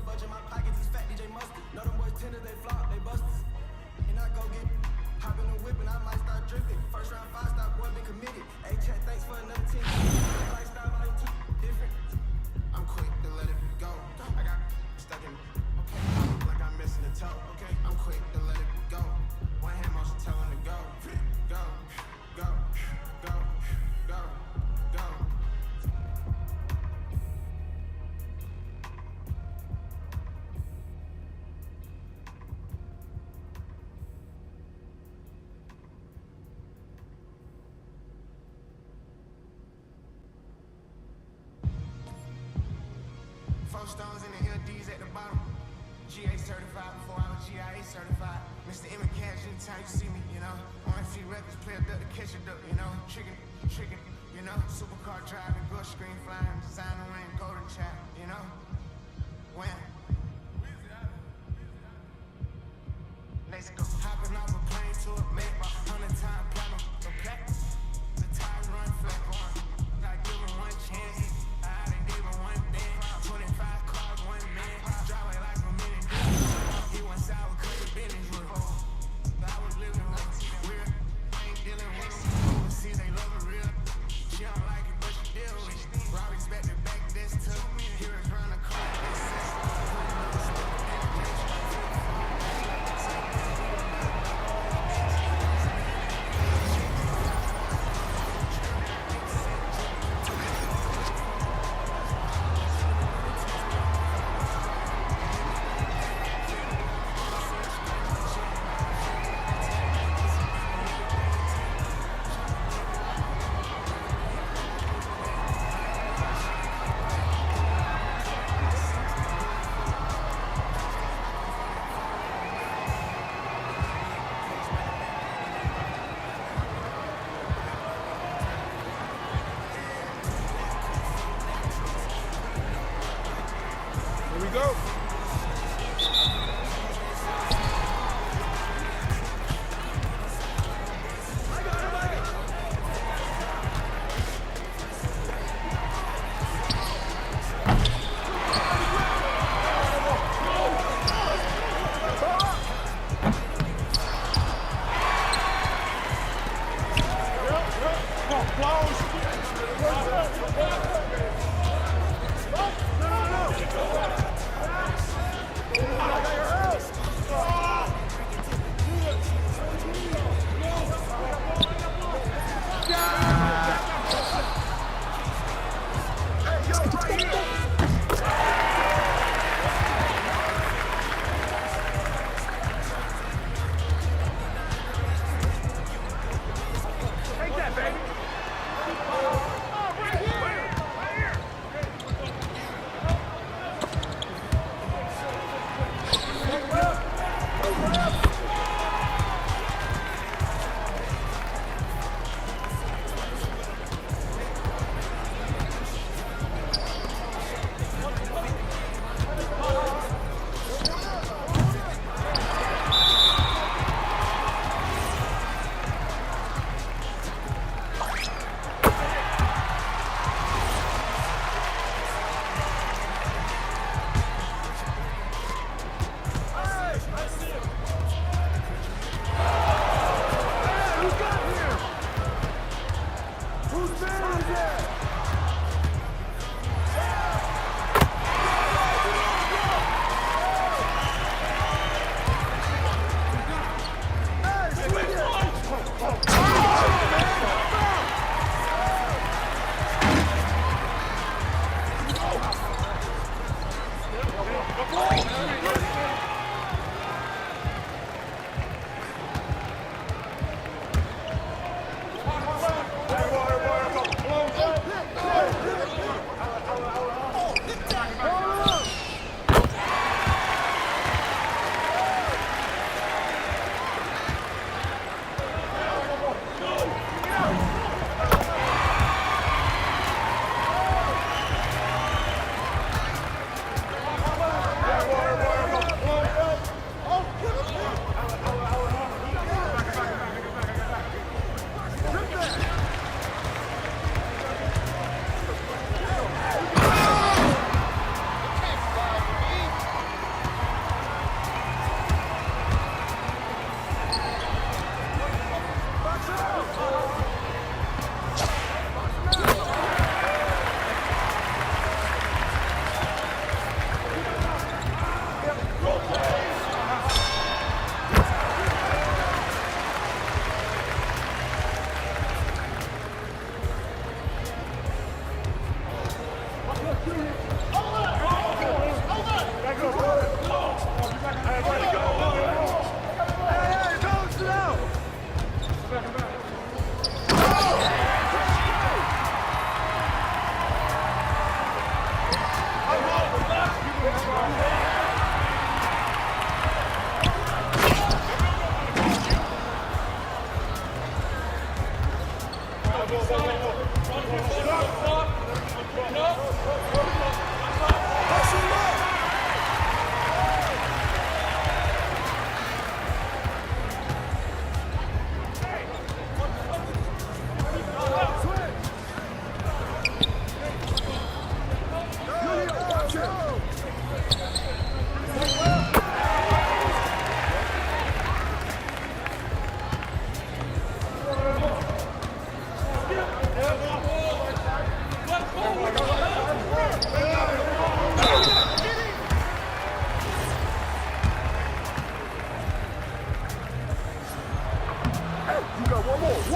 Speaker 18: budget, my pockets is fat, DJ Mustard. Know them boys tender, they flop, they busters. And I go get, hop in the whip and I might start drifting. First round, 5-star, boy, been committed. Hey, chat, thanks for another 10. Lifestyle, volume 2, different. I'm quick to let it go. I got stuck in, okay, like I'm missing a toe, okay? I'm quick to let it go. One hand motion tell him to go. Go, go, go, go, go. Four stones in the LDs at the bottom. GA certified before I was GIA certified. Mr. M and Cash, anytime you see me, you know. OMC Records, play a duck to catch a duck, you know. Chicken, you know. Supercar driving, bush screen flying, designer ring, golden child, you know. When? Let's go. Hopping off a plane to a map, 100-time platinum, the plaque. The tires run flat on. I give him one chance. I didn't give him one thing. 25 cars, one man. Drive like a minute. He went sour, cut the business with him. I was living with real. Ain't dealing with him. Overseas, they love it real. She don't like it, but she deal with it. Rob expected back this too. Here is run the car.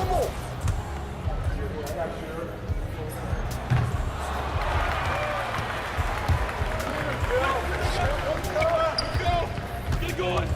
Speaker 7: dribble.
Speaker 12: Get going.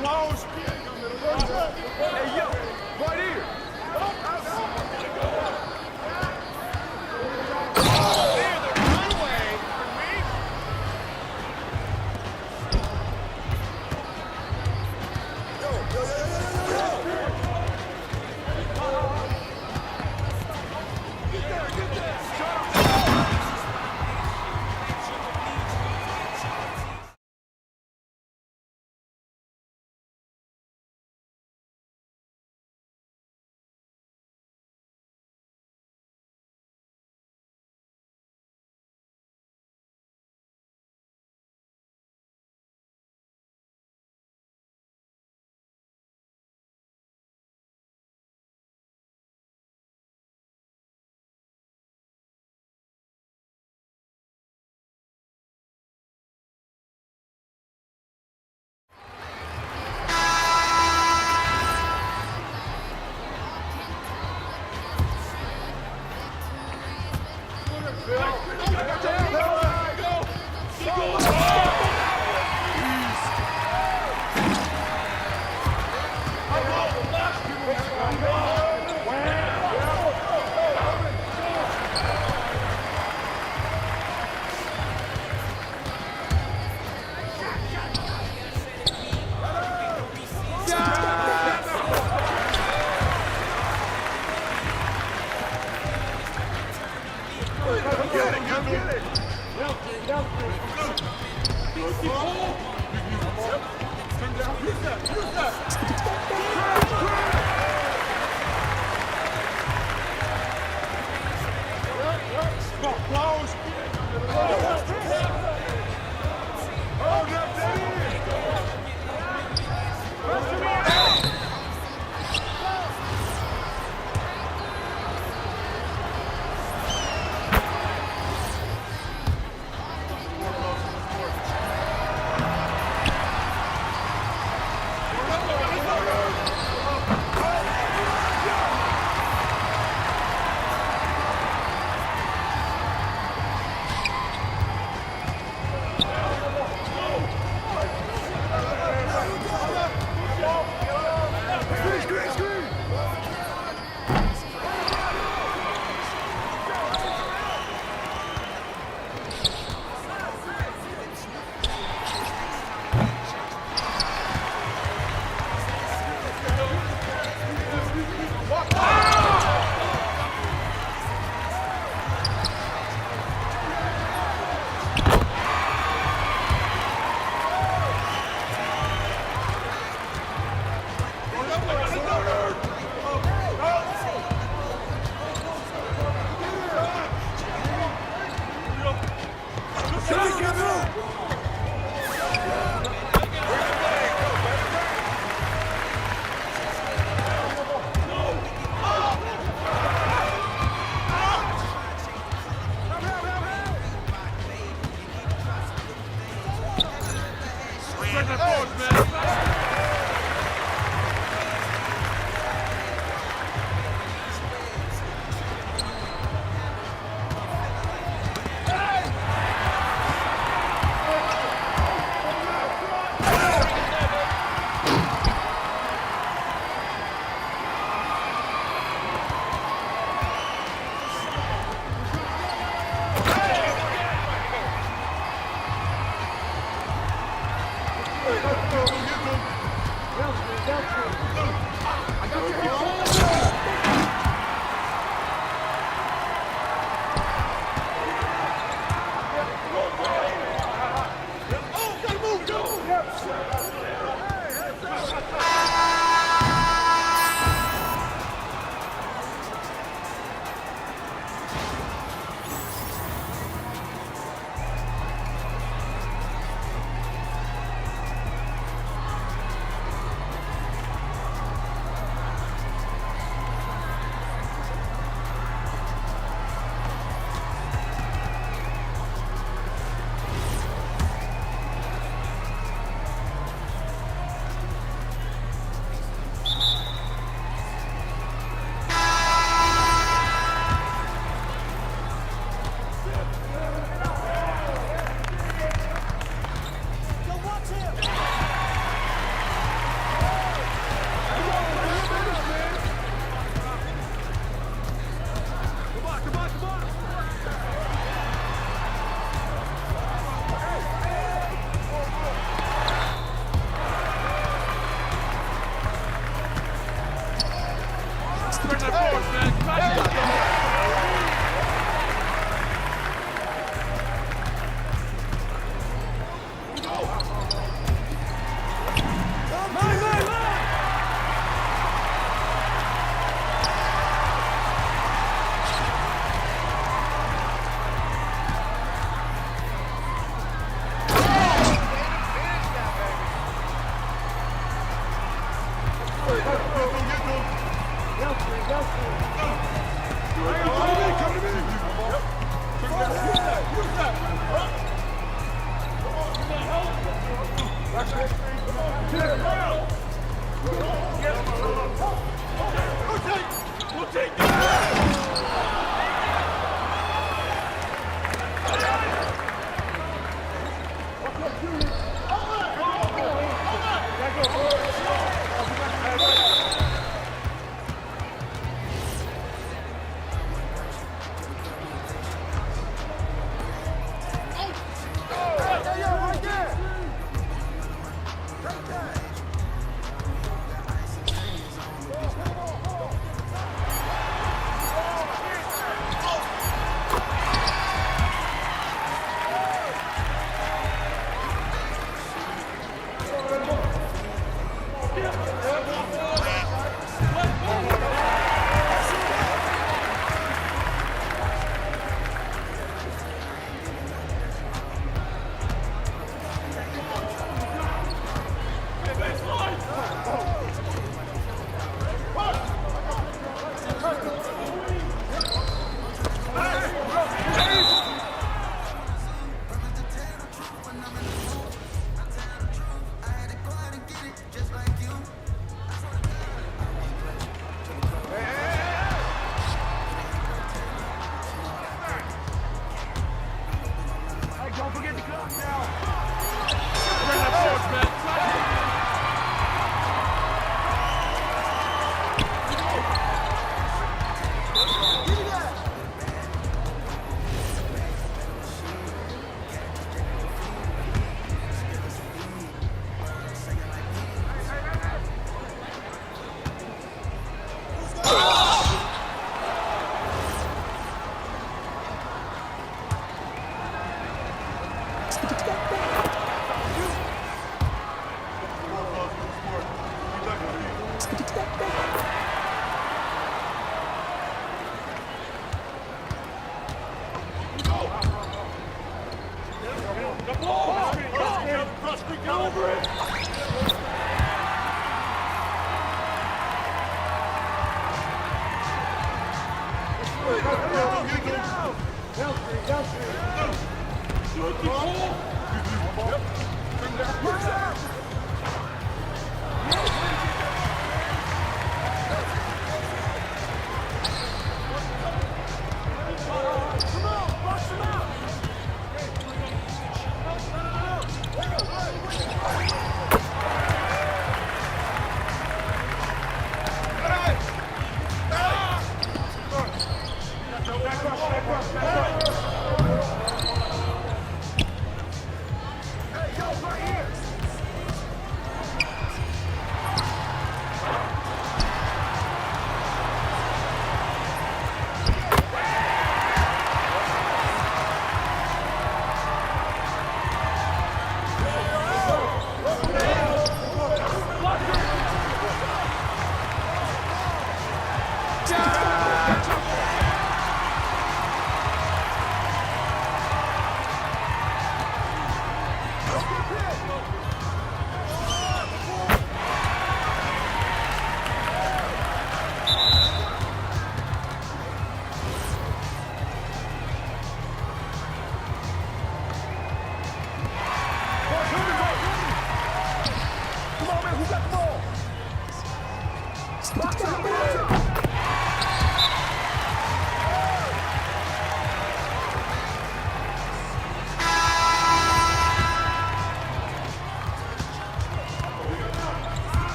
Speaker 7: Close. Hey, yo, right here.